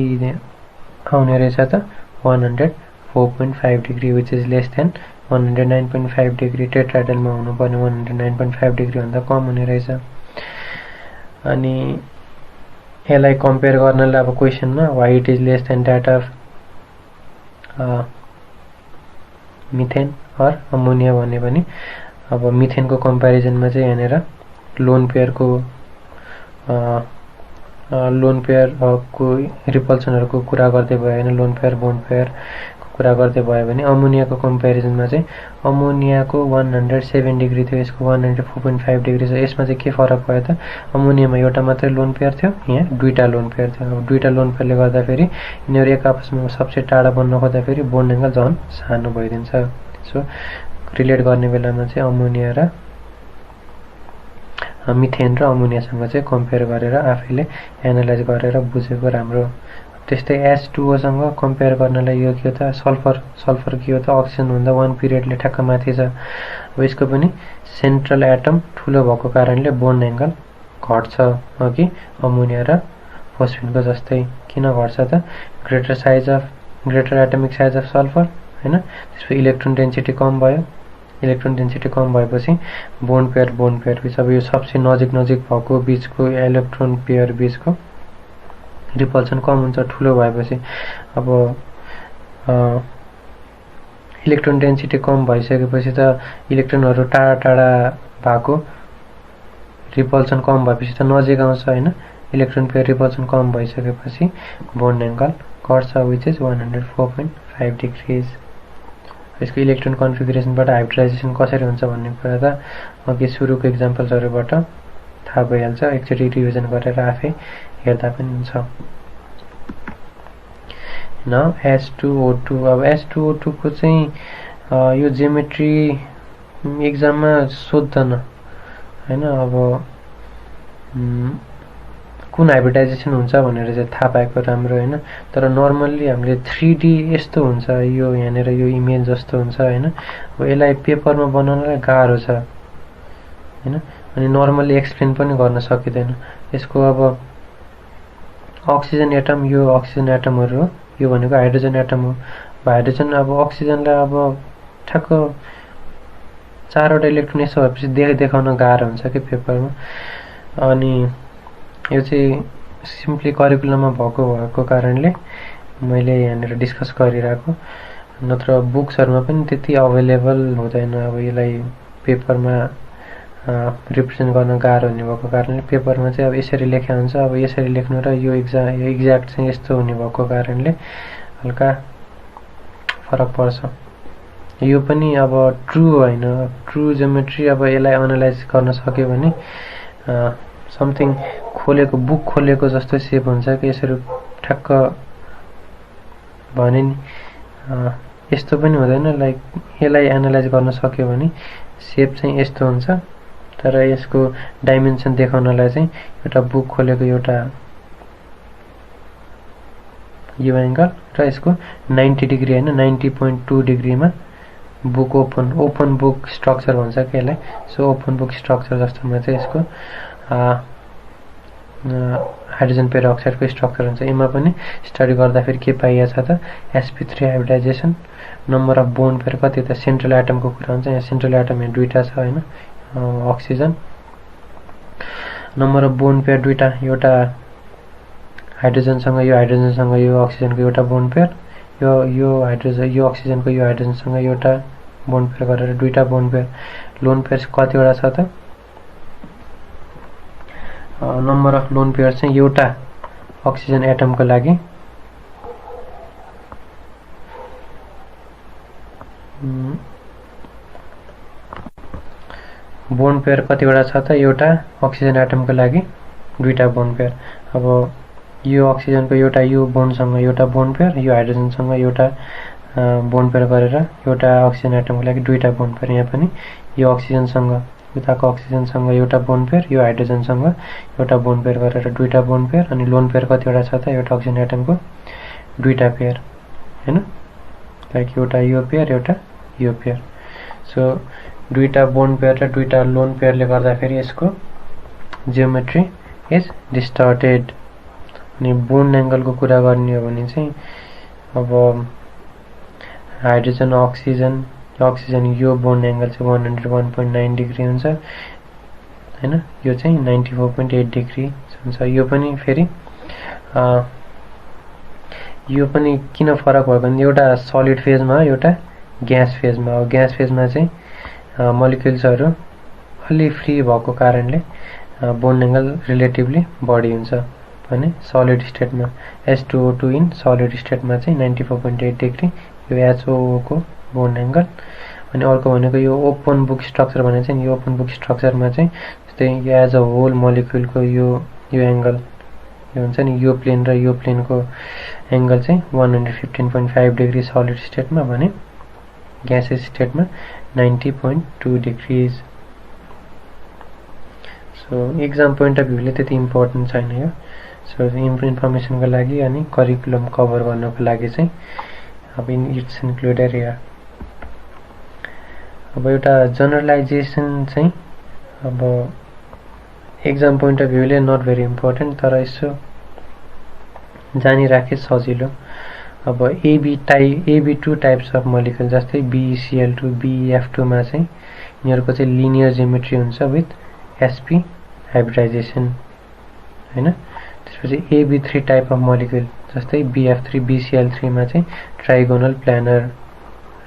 आउने रहेछ त 104.5 degree which is less than 109.5 degree. टेट्राहेड्रलमा हुनुपर्ने 109.5 डिग्री भन्दा कम हुने रहेछ। अनि यसलाई कम्पेयर गर्नलाई अब क्वेसनमा why it is less than that of methane or ammonia भन्ने पनि अब मिथेनको कम्पेरिजनमा चाहिँ यहाँनिर लोन पेयरको रिपल्सनहरूको कुरा गर्दै भयो होइन, लोन पेयर बोन्ड पेयरको कुरा गर्दै भयो भने अमोनियाको कम्पेरिजनमा चाहिँ अमोनियाको 107 डिग्री थियो, यसको 104.5 डिग्री छ। यसमा चाहिँ के फरक भयो त अमोनियामा एउटा मात्रै लोन पेयर थियो, यहाँ दुईटा लोन पेयर थियो। अब दुईटा लोन पेयरले गर्दाखेरि यिनीहरू एक आपसमा सबसे टाढा बन्न खोज्दाखेरि बोन्ड एङ्गल झन् सानो भइदिन्छ। सो रिलेट गर्ने बेलामा चाहिँ अमोनिया र मिथेन र अमोनियासँग चाहिँ कम्पेयर गरेर आफैले एनालाइज गरेर बुझेको राम्रो। त्यस्तै H2O सँग कम्पेयर गर्नलाई यो के हो त सल्फर के हो त अक्सिजनभन्दा 1 पिरियडले ठ्याक्क माथि छ। अब यसको पनि सेन्ट्रल एटम ठुलो भएको कारणले बोन्ड एङ्गल घट्छ अघि अमोनिया र फोस्फेटको जस्तै। किन घट्छ त greater atomic size of sulphur होइन, त्यसपछि इलेक्ट्रोन डेन्सिटी कम भयो। इलेक्ट्रोन डेन्सिटी कम भएपछि बोन्ड पेयर बिच अब यो सबसे नजिक भएको बिचको इलेक्ट्रोन पेयर बिचको रिपल्सन कम हुन्छ ठुलो भएपछि। अब इलेक्ट्रोन डेन्सिटी कम भइसकेपछि त इलेक्ट्रोनहरू टाढा भएको रिपल्सन कम भएपछि त नजिक आउँछ होइन। इलेक्ट्रोन पेयर रिपल्सन कम भइसकेपछि बोन्ड एङ्गल घट्छ विच इज 104.5 डिग्रिज। यसको इलेक्ट्रोन कन्फिगरेसनबाट हाइब्रिडाइजेसन कसरी हुन्छ भन्ने कुरा त अघि सुरुको इक्जाम्पल्सहरूबाट थाहा भइहाल्छ, एकचोटि रिभिजन गरेर आफै हेर्दा पनि हुन्छ। Now H2O2। अब H2O2 को चाहिँ यो ज्योमेट्री एक्जाममा सोध्दैन होइन। अब कुन हाइब्रिडाइजेसन हुन्छ भनेर चाहिँ थाहा पाएको राम्रो होइन। तर नर्मल्ली हामीले 3D यस्तो हुन्छ, यो यहाँनिर यो इमेज जस्तो हुन्छ होइन। अब यसलाई पेपरमा बनाउनलाई गाह्रो छ होइन, अनि नर्मल्ली एक्सप्लेन पनि गर्न सकिँदैन। यसको अब अक्सिजन एटम, यो अक्सिजन एटमहरू हो, यो भनेको हाइड्रोजन एटम हो। हाइड्रोजन अब अक्सिजनलाई अब ठ्याक्क 4वटा इलेक्ट्रोन यसो भएपछि देखाउन गाह्रो हुन्छ कि पेपरमा। अनि यो चाहिँ सिम्पली करिकुलममा भएको कारणले मैले यहाँनिर डिस्कस गरिरहेको, नत्र बुक्सहरूमा पनि त्यति अभाइलेबल हुँदैन। अब यसलाई पेपरमा रिप्रेजेन्ट गर्न गाह्रो हुने भएको कारणले पेपरमा चाहिँ अब यसरी लेखा हुन्छ। अब यसरी लेख्नु र यो एक्ज्याक्ट चाहिँ यस्तो हुने भएको कारणले हल्का फरक पर्छ। यो पनि अब ट्रु होइन, ट्रु ज्योमेट्री अब यसलाई एनालाइज गर्न सक्यो भने समथिङ खोलेको बुक खोलेको जस्तो सेप हुन्छ कि यसरी ठ्याक्क भने नि यस्तो पनि हुँदैन। लाइक यसलाई एनालाइज गर्न सक्यो भने सेप चाहिँ यस्तो हुन्छ, तर यसको डाइमेन्सन देखाउनलाई चाहिँ एउटा बुक खोलेको एउटा यो एंगल र यसको 90 डिग्री हैन 90.2 डिग्रीमा बुक ओपन बुक स्ट्रक्चर भन्छ के यसलाई। सो ओपन बुक स्ट्रक्चर जस्तोमा चाहिँ यसको हाइड्रोजन पेरोक्साइडको स्ट्रक्चर हुन्छ। यसमा पनि स्टडी गर्दाखेरि के पाइएको छ त sp3 hybridisation, number of bond pair कति त सेन्ट्रल एटमको कुरा हुन्छ। यहाँ सेन्ट्रल एटम यहाँ दुईटा छ हैन, oxygen. Number of bond pair दुईटा, एउटा हाइड्रोजनसँग यो हाइड्रोजनसँग यो अक्सिजनको एउटा बोन्ड पेयर, यो हाइड्रोजन यो अक्सिजनको यो हाइड्रोजनसँग एउटा बोन्ड पेयर गरेर दुईटा बोन्ड पेयर। लोन पेयर कतिवटा छ त नम्बर अफ लोन पेयर चाहिँ एउटा अक्सिजन एटमको लागि बोन्ड पेयर कतिवटा छ त एउटा अक्सिजन एटमको लागि दुईटा बोन्ड पेयर। अब यो अक्सिजनको एउटा यो बोन्डसँग एउटा बोन्ड पेयर, यो हाइड्रोजनसँग एउटा बोन्ड पेयर गरेर एउटा अक्सिजन एटमको लागि दुईटा बोन्ड पेयर। यहाँ पनि यो अक्सिजनसँग उताको अक्सिजनसँग एउटा बोन्ड पेयर, यो हाइड्रोजनसँग एउटा बोन्ड पेयर गरेर दुईटा बोन्ड पेयर। अनि लोन पेयर कतिवटा छ त एउटा अक्सिजन एटमको दुईटा पेयर हैन, लाइक एउटा यो पेयर एउटा यो पेयर। सो दुईटा बोन्ड पेयर र दुईटा लोन पेयरले गर्दाखेरि यसको जियोमेट्री इज डिस्टर्टेड। अनि बोन्ड एंगलको कुरा गर्ने हो भने चाहिँ अब हाइड्रोजन अक्सिजन यो बोन्ड एंगल चाहिँ 101.9 डिग्री हुन्छ हैन, यो चाहिँ 94.8 डिग्री हुन्छ। यो पनि फेरि यो पनि किन फरक भयो भने एउटा सलिड फेजमा एउटा ग्यास फेजमा हो। ग्यास फेजमा चाहिँ मोलिक्युल्सहरु अलि फ्री भएको कारणले बोन्ड एंगल रिलेटिभली बढी हुन्छ भने सलिड स्टेटमा H2O2 इन सलिड स्टेटमा चाहिँ 94.8 डिग्री यो HOO को बोन्ड एंगल। अनि अर्को भनेको यो ओपन बुक स्ट्रक्चर भने चाहिँ यो ओपन बुक स्ट्रक्चरमा चाहिँ जस्तै यो एज अ होल मोलिक्युलको यो एंगल यो हुन्छ नि, यो प्लेन र यो प्लेनको एंगल चाहिँ 115.5 डिग्री सलिड स्टेटमा भने ग्यासेस स्टेटमा 90.2 degrees. So exam point of भ्यूले त्यति इम्पोर्टेन्ट छैन यो। सो इन्फर्मेसनको लागि अनि करिकुलम कभर गर्नको लागि चाहिँ अब इट्स इन्क्लुडेड हियर। अब एउटा जनरलाइजेसन चाहिँ अब एक्जाम पोइन्ट अफ भ्यूले नट भेरी इम्पोर्टेन्ट, तर यसो जानिराखे सजिलो। अब AB2 टाइप्स अफ मोलिक्युल जस्तै BeCl2 BeF2 मा चाहिँ यिनीहरुको चाहिँ लिनियर जियोमेट्री हुन्छ विथ sp हाइब्रिडाइजेसन हैन। त्यसपछि AB3 टाइप अफ मोलिक्युल जस्तै BF3 BeCl3 मा चाहिँ ट्राइगोनल प्लानर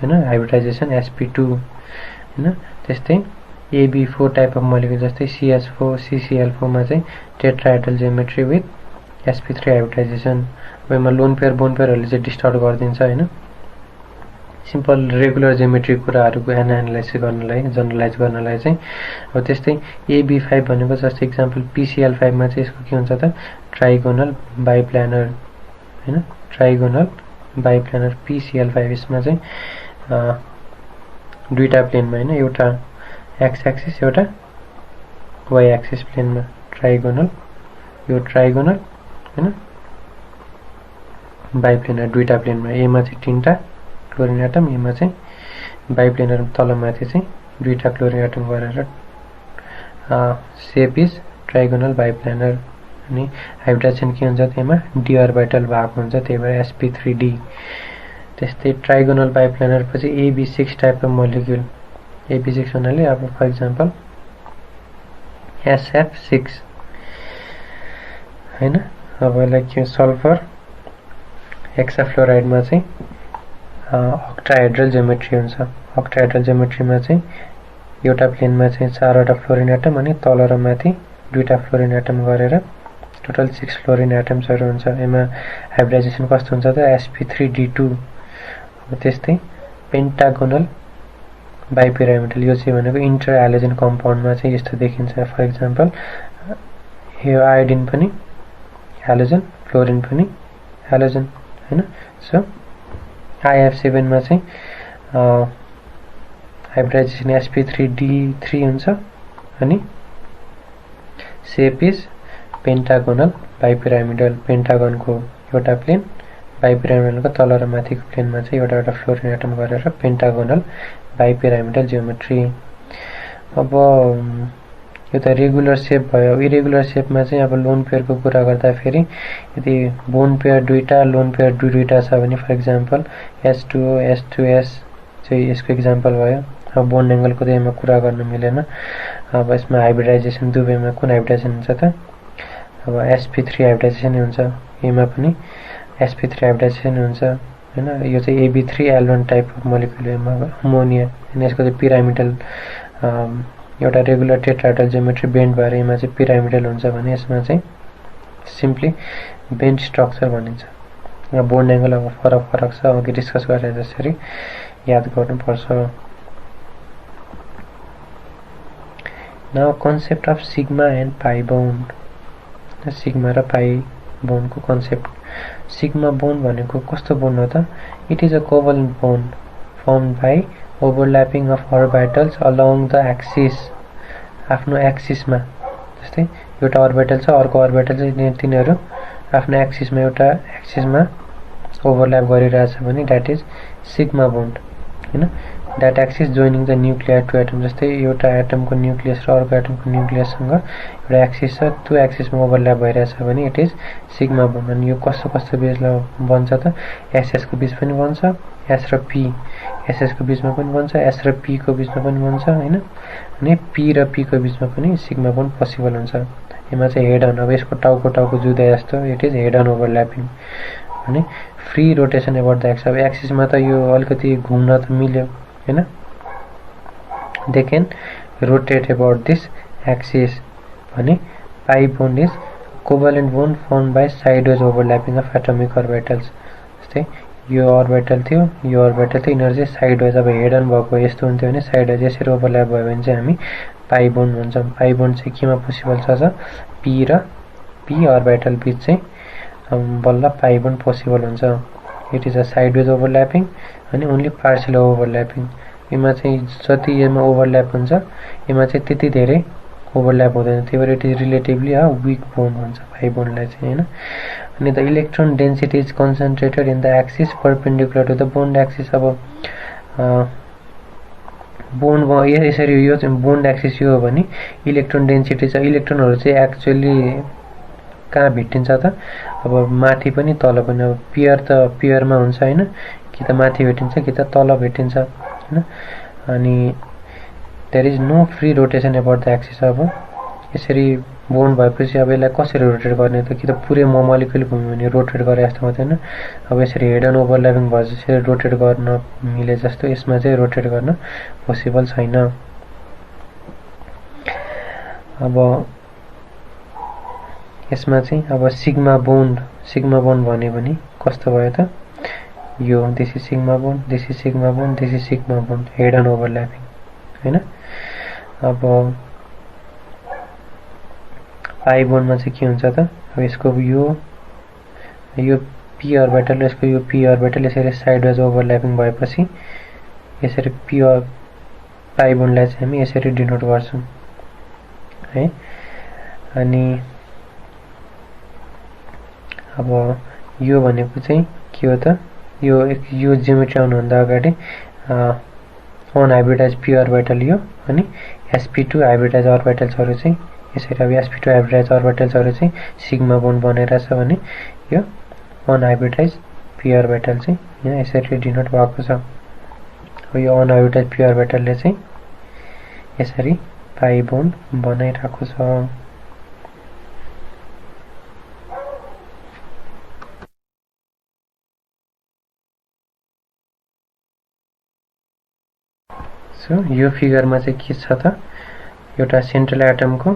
हैन हाइब्रिडाइजेसन sp2 हैन। त्यस्तै AB4 टाइप अफ मोलिक्युल जस्तै CH4 CCl4 मा चाहिँ tetrahedral geometry with sp3 hybridisation. अब यसमा लोन पेयर बोन्ड पेयरहरुले चाहिँ डिस्टर्ब गरिदिन्छ हैन। सिम्पल रेगुलर जियोमेट्री कुराहरुको एनालाइसिस गर्नलाई जनरलाइज गर्नलाई चाहिँ अब त्यस्तै AB5 भनेको जस्तै एक्जाम्पल PCl5 मा चाहिँ यसको के हुन्छ त ट्राइगोनल बाइप्लानर हैन, ट्राइगोनल बाइप्लानर PCl5 यसमा चाहिँ दुईटा प्लेनमा हैन, एउटा एक्स एक्सिस एउटा वाई एक्सिस प्लेनमा ट्राइगोनल, यो ट्राइगोनल हैन बाइप्लेनर दुईटा प्लेनमा। एमा चाहिँ तीनटा क्लोरिन एटम, एमा चाहिँ बाइप्लेनर तलमाथि चाहिँ दुईटा क्लोरिन एटम गरेर सेप इज ट्राइगोनल बाइप्लेनर। अनि हाइब्रिडाइजेसन के हुन्छ त्यसमा d अर्बिटल भएको हुन्छ, त्यही भएर sp3d। त्यस्तै ट्राइगोनल बाइप्लेनर पछि AB6 type of molecule, AB6 भन्नाले अब फर एक्जाम्पल SF6 हैन। अब यसलाई के सल्फर हेक्साफ्लोराइडमा चाहिँ अक्टाहेड्रल जियोमेट्री हुन्छ। अक्टाहेड्रल जियोमेट्रीमा चाहिँ एउटा प्लेनमा चाहिँ 4 वटा फ्लोरिन एटम अनि तल र माथि दुईटा फ्लोरिन एटम गरेर टोटल 6 फ्लोरिन एटम्सहरु हुन्छ। यसमा हाइब्रिडाइजेसन कस्तो हुन्छ त sp3d2। अब त्यस्तै पेन्टागोनल बाइपिरामिडल, यो चाहिँ भनेको इन्टर हाइड्रोजन कम्पाउन्डमा चाहिँ यस्तो देखिन्छ। फर एक्जाम्पल यो आयोडिन पनि हाइड्रोजन, फ्लोरिन पनि हाइड्रोजन हैन। सो IF7 मा चाहिँ हाइब्रिडाइजेसन sp3d3 हुन्छ अनि सेप इज पेन्टागोनल बाइपिरामिडल पेन्टागनको एउटा प्लेन बाइपिरामिडलको तल र माथिको प्लेनमा चाहिँ एउटा एउटा फ्लोरिन एटम गरेर पेन्टागोनल बाइपिरामिडल जियोमेट्री। अब यो त रेगुलर सेप भयो। इरेगुलर सेपमा चाहिँ अब लोन पेयरको कुरा गर्दाखेरि यदि बोन पेयर दुईटा लोन पेयर दुईटा छ भने फर एक्जाम्पल H2O H2S चाहिँ यसको एक्जाम्पल भयो। अब बोन एंगलको त यसमा कुरा गर्न मिलेन। अब यसमा हाइब्रिडाइजेसन दुवैमा कुन हाइब्रिडाइजेसन हुन्छ त अब sp3 हाइब्रिडाइजेसन हुन्छ, यसमा पनि sp3 हाइब्रिडाइजेसन हुन्छ हैन। यो चाहिँ ab3L1 type of molecule ammonia अनि यसको चाहिँ पिरामिडल एउटा रेगुलर टेट्राहेड्रल जियोमेट्री बेन्ड भएर यसमा चाहिँ पिरामिडल हुन्छ भने यसमा चाहिँ सिम्पली बेन्ड स्ट्रक्चर भनिन्छ। यहाँ बोन्ड एंगल अब फरक फरक छ, अघि डिस्कस गरे जसरी याद गर्नुपर्छ। Now concept of sigma and pi bond. Sigma र पाई बोन्डको कन्सेप्ट। सिग्मा बोन्ड भनेको कस्तो बोन्ड हो त? It is a covalent bond formed by overlapping of orbitals along the axis. आफ्नो एक्सिसमा जस्तै एउटा अर्बिटल छ अर्को अर्बिटल चाहिँ तिनीहरू आफ्नो एक्सिसमा एउटा एक्सिसमा ओभरल्याप गरिरहेछ भने द्याट इज सिग्मा बोन्ड हैन। That axis joining the nuclear to atom. जस्तै एउटा एटमको न्युक्लियस र अर्को एटमको न्युक्लियससँग एउटा एक्सिस छ, त्यो एक्सिसमा ओभरल्याप भइरहेछ भने इट इज सिग्मा बोन्ड। अनि यो कस्तो कस्तो बीचमा बन्छ त? एसएस को बीच पनि बन्छ, एस र पी एसएस को बीचमा पनि बन्छ, एस र पी को बीचमा पनि बन्छ हैन। अनि पी र पी को बीचमा पनि सिग्मा बोन्ड पोसिबल हुन्छ। यसमा चाहिँ हेड अन, अब यसको टाउको जुदा जस्तो it is head on overlapping अनि free rotation about the axis. अब एक्सिसमा त यो अलिकति घुम्न त मिल्यो हैन, they can rotate about this axis. भने pi bond is covalent bond formed by sideways overlapping of atomic orbitals. जस्तै यो अर्बिटल थियो यो अर्बिटल थियो, यिनीहरू चाहिँ साइडवेज अब हेड अन भएको यस्तो हुन्थ्यो भने साइडवेज यसरी ओभरल्याप भयो भने चाहिँ हामी पाई बोन्ड भन्छौँ। पाई बोन्ड चाहिँ केमा पोसिबल छ? पी र पी अर्बिटल बीच चाहिँ बल्ल पाई बोन्ड पोसिबल हुन्छ। It is a sideways overlapping अनि ओन्ली पार्शियल ओभरल्यापिङ। यसमा चाहिँ जति यसमा ओभरल्याप हुन्छ यसमा चाहिँ त्यति धेरै ओभरल्याप हुँदैन, त्यही भएर it is relatively a weak bond भन्छ पाई बोन्डलाई चाहिँ हैन। अनि the electron density is concentrated in the axis perpendicular to the bond axis. अब बोन्ड यसरी यो चाहिँ बोन्ड एक्सिस यो हो भने इलेक्ट्रोन डेन्सिटी छ, इलेक्ट्रोनहरू चाहिँ एक्चुअली कहाँ भेटिन्छ त? अब माथि पनि तल पनि। अब पेयर त पेयरमा हुन्छ हैन, कि त माथि भेटिन्छ कि त तल भेटिन्छ हैन। अनि there is no free rotation about the axis. अब यसरी बोन्ड भएपछि अब यसलाई कसरी रोटेट गर्ने त? कि त पुरै मोलिक्युल घुम्यो भने रोटेट गरे जस्तो हुँदैन। अब यसरी हेड अन ओभरल्यापिङ भएपछि रोटेट गर्न मिले जस्तो यसमा चाहिँ रोटेट गर्न पोसिबल छैन। अब यसमा चाहिँ अब सिग्मा बोन्ड भन्यो भने कस्तो भयो त? यो this is sigma bond, this is sigma bond, this is sigma bond, head on overlapping हैन। अब पाई बोन्डमा चाहिँ के हुन्छ त? अब यसको यो पी अर्बिटल र यसको यो पी अर्बिटल यसरी साइडवेज ओभरल्यापिङ भएपछि यसरी पाई बोन्डलाई चाहिँ हामी यसरी डिनोट गर्छौं है। अनि अब यो भनेको चाहिँ के हो त? यो जियोमेट्री आउनुभन्दा अगाडि अन हाइब्रिडाइज पी अर्बिटल यो अनि sp2 हाइब्रिडाइज अर्बिटल्सहरु चाहिँ यसरी। अब sp2 हाइब्रिडाइज अर्बिटल्सहरु चाहिँ सिग्मा बोन्ड बनेरछ भने यो अन हाइब्रिडाइज पी अर्बिटल चाहिँ यहाँ यसरी डिनोट भएको छ। अब यो अन हाइब्रिडाइज पी अर्बिटलले चाहिँ यसरी पाई बोन्ड बनाइराको छ। सो यो फिगरमा चाहिँ के छ त? एउटा सेन्ट्रल एटमको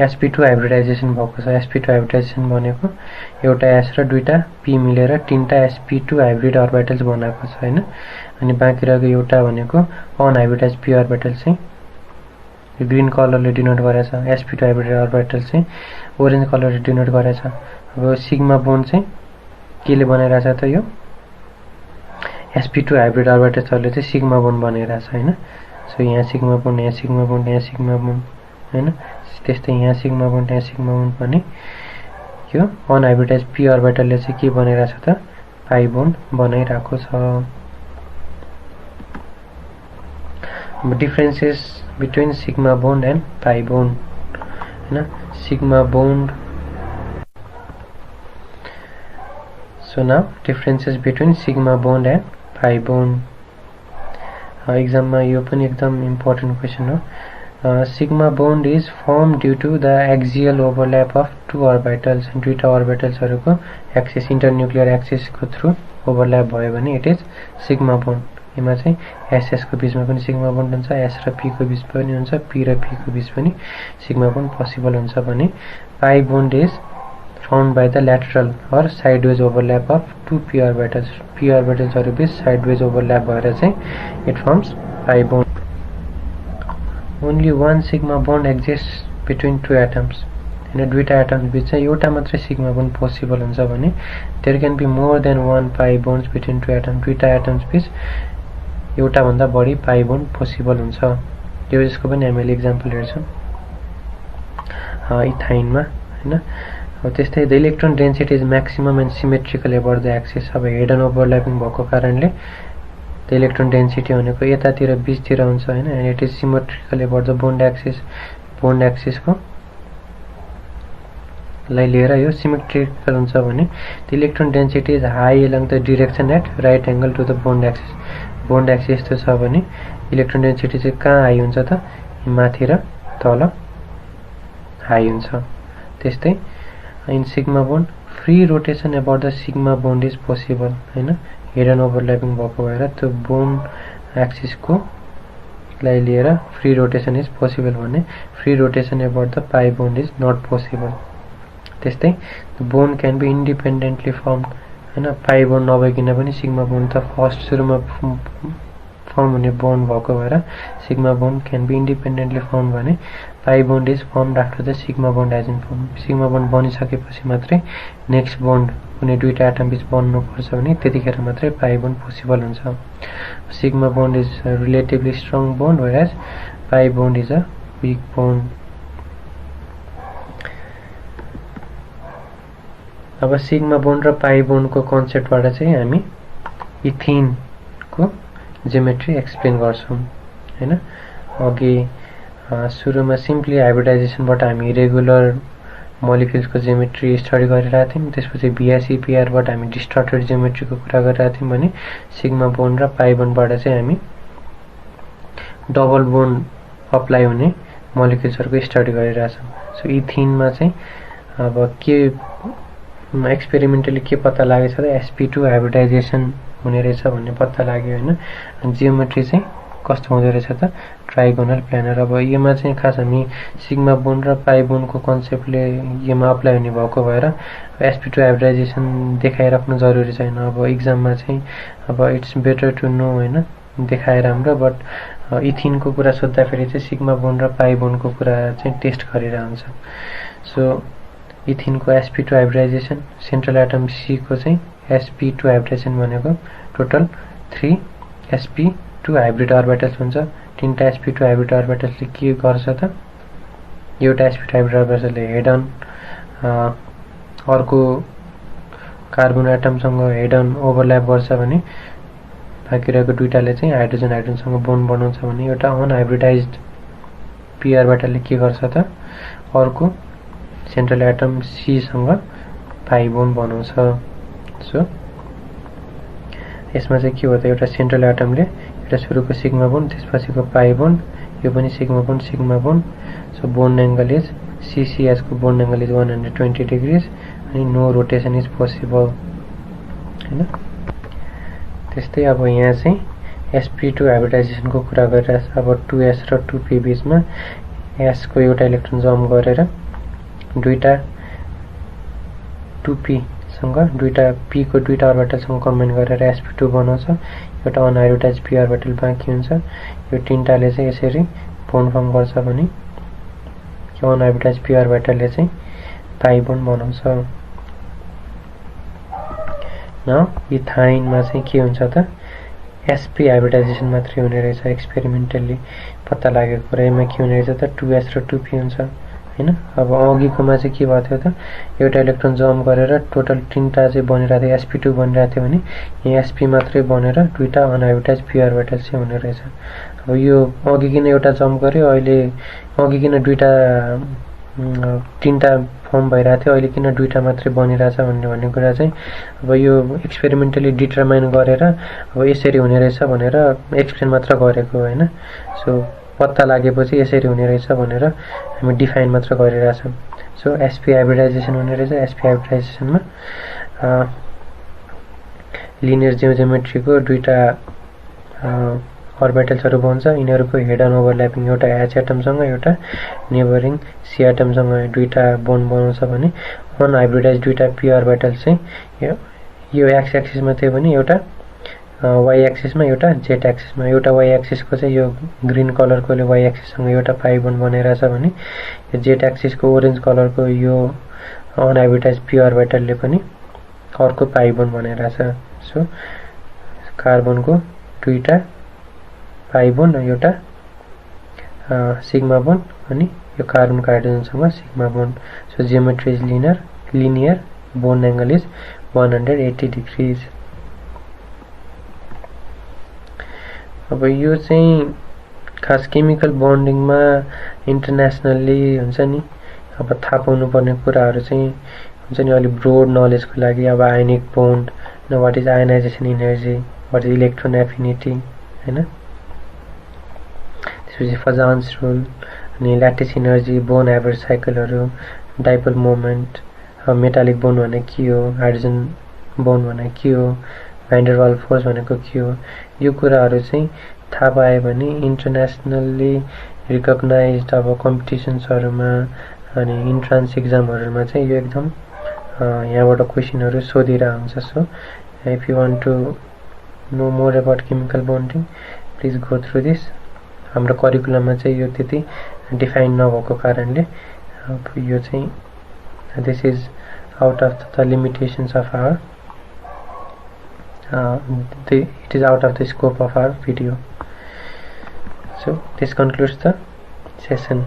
sp2 हाइब्रिडाइजेसन भएको छ। sp2 हाइब्रिडाइजेसन भनेको एउटा s र दुईटा p मिलेर तीनटा sp2 हाइब्रिड अर्बिटल्स बनाएको छ हैन। अनि बाँकी रहेको एउटा भनेको अन हाइब्रिडाइज p अर्बिटल चाहिँ ग्रीन कलरले डिनोट गरेछ, sp2 हाइब्रिड अर्बिटल चाहिँ ओरेन्ज कलरले डिनोट गरेछ। अब सिग्मा बोन्ड चाहिँ केले बनाइराछ त? यो sp2 हाइब्रिड अर्बिटल्सहरुले चाहिँ सिग्मा बोन्ड बनाइरहेछ हैन। सो यहाँ सिग्मा बोन्ड, यहाँ सिग्मा बोन्ड, यहाँ सिग्मा बोन्ड हैन। त्यस्तै यहाँ सिग्मा बोन्ड, यहाँ सिग्मा बोन्ड पनि यो अनहाइब्रिडाइज p अर्बिटलले चाहिँ के बनाइरहेछ त पाई बोन्ड बनाइरहेको छ। Differences between sigma bond and pi bond हैन। Sigma bond, so now differences between sigma bond and pi bond. Exam ma यो पनि एकदम important question हो। sigma bond is formed due to the axial overlap of two orbitals, दुईटा orbitals हरुको axis internuclear axis को through overlap भयो भने it is sigma bond। यसमा चाहिँ SS को बीचमा पनि sigma bond हुन्छ, S र P को बीच पनि हुन्छ, P र P को बीच पनि sigma bond possible हुन्छ भने pi bond is formed by the lateral or sideways overlap of two p orbitals. p orbitals हरु बीच sideways overlap भएर चाहिँ it forms pi bond. Only one sigma bond exists between two atoms. हैन, दुईटा atoms बीच चाहिँ एउटा मात्रै सिग्मा बोन्ड पोसिबल हुन्छ भने there can be more than one pi bonds between two atoms. दुईटा एटम्स बीच एउटा भन्दा बढी पाई बोन्ड पोसिबल हुन्छ। यो यसको पनि हामीले एक्जाम्पल हेर्छौं इथाइनमा हैन। त्यस्तै the electron density is maximum and symmetrical about the axis. अब हेड एन्ड ओभरल्यापिङ भएको कारणले द इलेक्ट्रोन डेन्सिटी भनेको यतातिर बीचतिर हुन्छ हैन, and it is symmetrical about the bond axis. Bond एक्सिसको लाई लिएर यो सिमेट्रिकल हुन्छ भने the electron density is high along the direction at right angle to the bond axis. Bond axis यस्तो छ भने इलेक्ट्रोन डेन्सिटी चाहिँ कहाँ हाई हुन्छ त माथि र तल हाई हुन्छ। त्यस्तै in sigma bond free rotation about the sigma bond is possible हैन। हेड एन्ड ओभरल्यापिङ भएको भएर त्यो बोन्ड एक्सिस को लाई लिएर फ्री रोटेसन इज पोसिबल भने free rotation about the pi bond is not possible. त्यस्तै the bond can be independently form हैन। पाई बोन्ड नभइकन पनि सिग्मा बोन्ड त फर्स्ट सुरुमा फर्म हुने बोन्ड भएको भएर sigma bond can be independently form भने pi bond is formed after the sigma bond as in form. Sigma bond बनिसकेपछि मात्रै नेक्स्ट बोन्ड कुनै दुईटा एटम बीच बन्नु पर्छ भने त्यतिखेर मात्रै पाई बोन्ड पोसिबल हुन्छ। Sigma bond is a relatively strong bond whereas pi bond is a weak bond. अब सिग्मा बोन्ड र पाई बोन्ड को कन्सेप्टबाट चाहिँ हामी इथिन को ज्योमेट्री एक्सप्लेन गर्छौं हैन। अघि सुरुमा सिम्पली हाइब्रिडाइजेसनबाट हामी रेगुलर मोलिक्युल्स को ज्योमेट्री स्टडी गरिरहेका थियौं, त्यसपछि BSEPR बाट हामी डिस्टर्टेड ज्योमेट्री को कुरा गरिरहेका थियौं भने सिग्मा बोन्ड र पाई बोन्डबाट चाहिँ हामी डबल बोन्ड अप्लाई हुने मोलिक्युल्सहरुको स्टडी गरिरहेछौं। सो इथिनमा चाहिँ अब के एक्सपेरिमेन्टली के पत्ता लागेछ त sp2 हाइब्रिडाइजेसन हुने रहेछ भन्ने पत्ता लाग्यो हैन। जियोमेट्री चाहिँ कस्तो हुँदै रहेछ त ट्राइगोनल प्लानर। अब यसमा चाहिँ खास हामी सिग्मा बोन्ड र पाई बोन्ड को कन्सेप्टले यसमा अप्लाई हुने भएको भएर sp2 हाइब्रिडाइजेसन देखाइराख्नु जरुरी छैन। अब एक्जाममा चाहिँ अब इट्स बेटर टु नो हैन देखाए राम्रो, बट इथिन को कुरा सोध्दा फेरि चाहिँ सिग्मा बोन्ड र पाई बोन्ड को कुरा चाहिँ टेस्ट गरिरा हुन्छ। सो इथिन को sp2 hybridisation, central atom C को चाहिँ sp2 हाइब्रिडाइजेसन भनेको टोटल 3 sp2 हाइब्रिड अर्बिटल्स हुन्छ। तीनटा sp2 हाइब्रिड अर्बिटल्सले के गर्छ त एउटा sp2 हाइब्रिड अर्बिटलले हेड अन अर्को कार्बन एटमसँग हेड अन ओभरल्याप गर्छ भने बाँकी रहेको दुईटाले चाहिँ हाइड्रोजन हाइड्रोजनसँग बोन्ड बनाउँछ भने एउटा अनहाइब्रिडाइज्ड p अर्बिटलले के गर्छ त अर्को सेन्ट्रल एटम C सँग पाई बोन्ड बनाउँछ। सो यसमा चाहिँ के हो त एउटा सेन्ट्रल एटमले एउटा सुरुको सिग्मा बोन्ड त्यसपछिको पाई बोन्ड, यो पनि sigma bond. So bond angle is CCS को बोन्ड एंगल इज 120 डिग्रीज अनि नो रोटेसन इज पोसिबल हैन। त्यस्तै अब यहाँ चाहिँ sp2 हाइब्रिडाइजेसन को कुरा गरिरहेछ। अब 2s र 2p बीचमा s को एउटा इलेक्ट्रोन जम्प गरेर दुईटा 2p सँग दुईटा p को दुईटा अर्बिटलसँग कम्बाइन गरेर sp2 बनाउँछ। एउटा अनहाइब्रिडाइज्ड p अर्बिटल बाँकी हुन्छ। यो तीनटाले चाहिँ यसरी बोन्ड फर्म गर्छ भने यो अनहाइब्रिडाइज्ड p अर्बिटलले चाहिँ पाई बोन्ड बनाउँछ। नाउ इथाइनमा चाहिँ के हुन्छ त sp हाइब्रिडाइजेसन मात्रै हुने रहेछ एक्सपेरिमेन्टली पत्ता लागेको कुरा। यसमा के हुने रहेछ त 2s र 2p हुन्छ हैन। अब अघिकोमा चाहिँ के भएको थियो त एउटा इलेक्ट्रोन जम्प गरेर टोटल 3टा चाहिँ बनिरहेको थियो sp2 बनिरहेको थियो भने यहाँ sp मात्रै बनेर दुईटा अनहाइब्रिडाइज p अर्बिटल चाहिँ हुने रहेछ। अब यो अघि किन एउटा जम्प गर्यो, अहिले अघि किन दुईटा 3टा फर्म भइरहेको थियो, अहिले किन दुईटा मात्रै बनिरहेछ भन्ने कुरा चाहिँ अब यो एक्सपेरिमेन्टली डिटरमाइन गरेर अब यसरी हुने रहेछ भनेर एक्सप्लेन मात्र गरेको हैन। सो पत्ता लागेपछि यसरी हुने रहेछ भनेर हामी डिफाइन मात्र गरिरहेछौँ। सो sp हाइब्रिडाइजेसन हुने रहेछ। sp हाइब्रिडाइजेसनमा लिनियर जियोमेट्रीको दुईटा अर्बिटल्सहरु बन्छ। यिनीहरुको हेड अन ओभरल्यापिङ एउटा H एटमसँग एउटा नेबरिङ C एटमसँग दुईटा बोन्ड बनाउँछ भने अनहाइब्रिडाइज दुईटा p अर्बिटल चाहिँ यो x एक्सिसमा थियो भने एउटा y एक्सिसमा एउटा z एक्सिसमा। एउटा y एक्सिसको चाहिँ यो ग्रीन कलरकोले y एक्सिससँग एउटा पाई बोन्ड बनाइरहेछ भने यो z एक्सिसको ओरेन्ज कलरको यो अनहाइब्रिडाइज p अर्बिटलले पनि अर्को पाई बोन्ड बनाइरहेछ। सो कार्बनको दुईटा पाई बोन्ड एउटा सिग्मा बोन्ड अनि यो कार्बनको हाइड्रोजनसँग sigma bond. So geometry is linear bond angle is 180 degrees. अब यो चाहिँ खास केमिकल बन्डिङमा इन्टरनेसनली हुन्छ नि, अब थाहा पाउनु पर्ने कुराहरु चाहिँ हुन्छ नि अलि ब्रोड नलेजको लागि। अब ionic bond, what is ionization energy, what is electron affinity हैन, त्यसपछि फजान्स रुल अनि ल्याटिस एनर्जी, बोन एभरेज साइकलहरु, डाइपोल मोमेन्ट, मेटालिक बोन्ड भनेको के हो, हाइड्रोजन बोन्ड भनेको के हो, भ्यान डर वाल्स फोर्स भनेको के हो, यो कुराहरु चाहिँ थाहा पाए भने इन्टरनेसनली रिकग्नाइज्ड अब कम्पिटिसन्सहरुमा अनि इन्ट्रान्स एक्जामहरुमा चाहिँ यो एकदम यहाँबाट क्वेशनहरु सोधिरा हुन्छ। So if you want to know more about chemical bonding please go through this. हाम्रो करिकुलममा चाहिँ यो त्यति डिफाइन नभएको कारणले यो चाहिँ this is out of the limitations of our it is out of the scope of our video. So this concludes the session.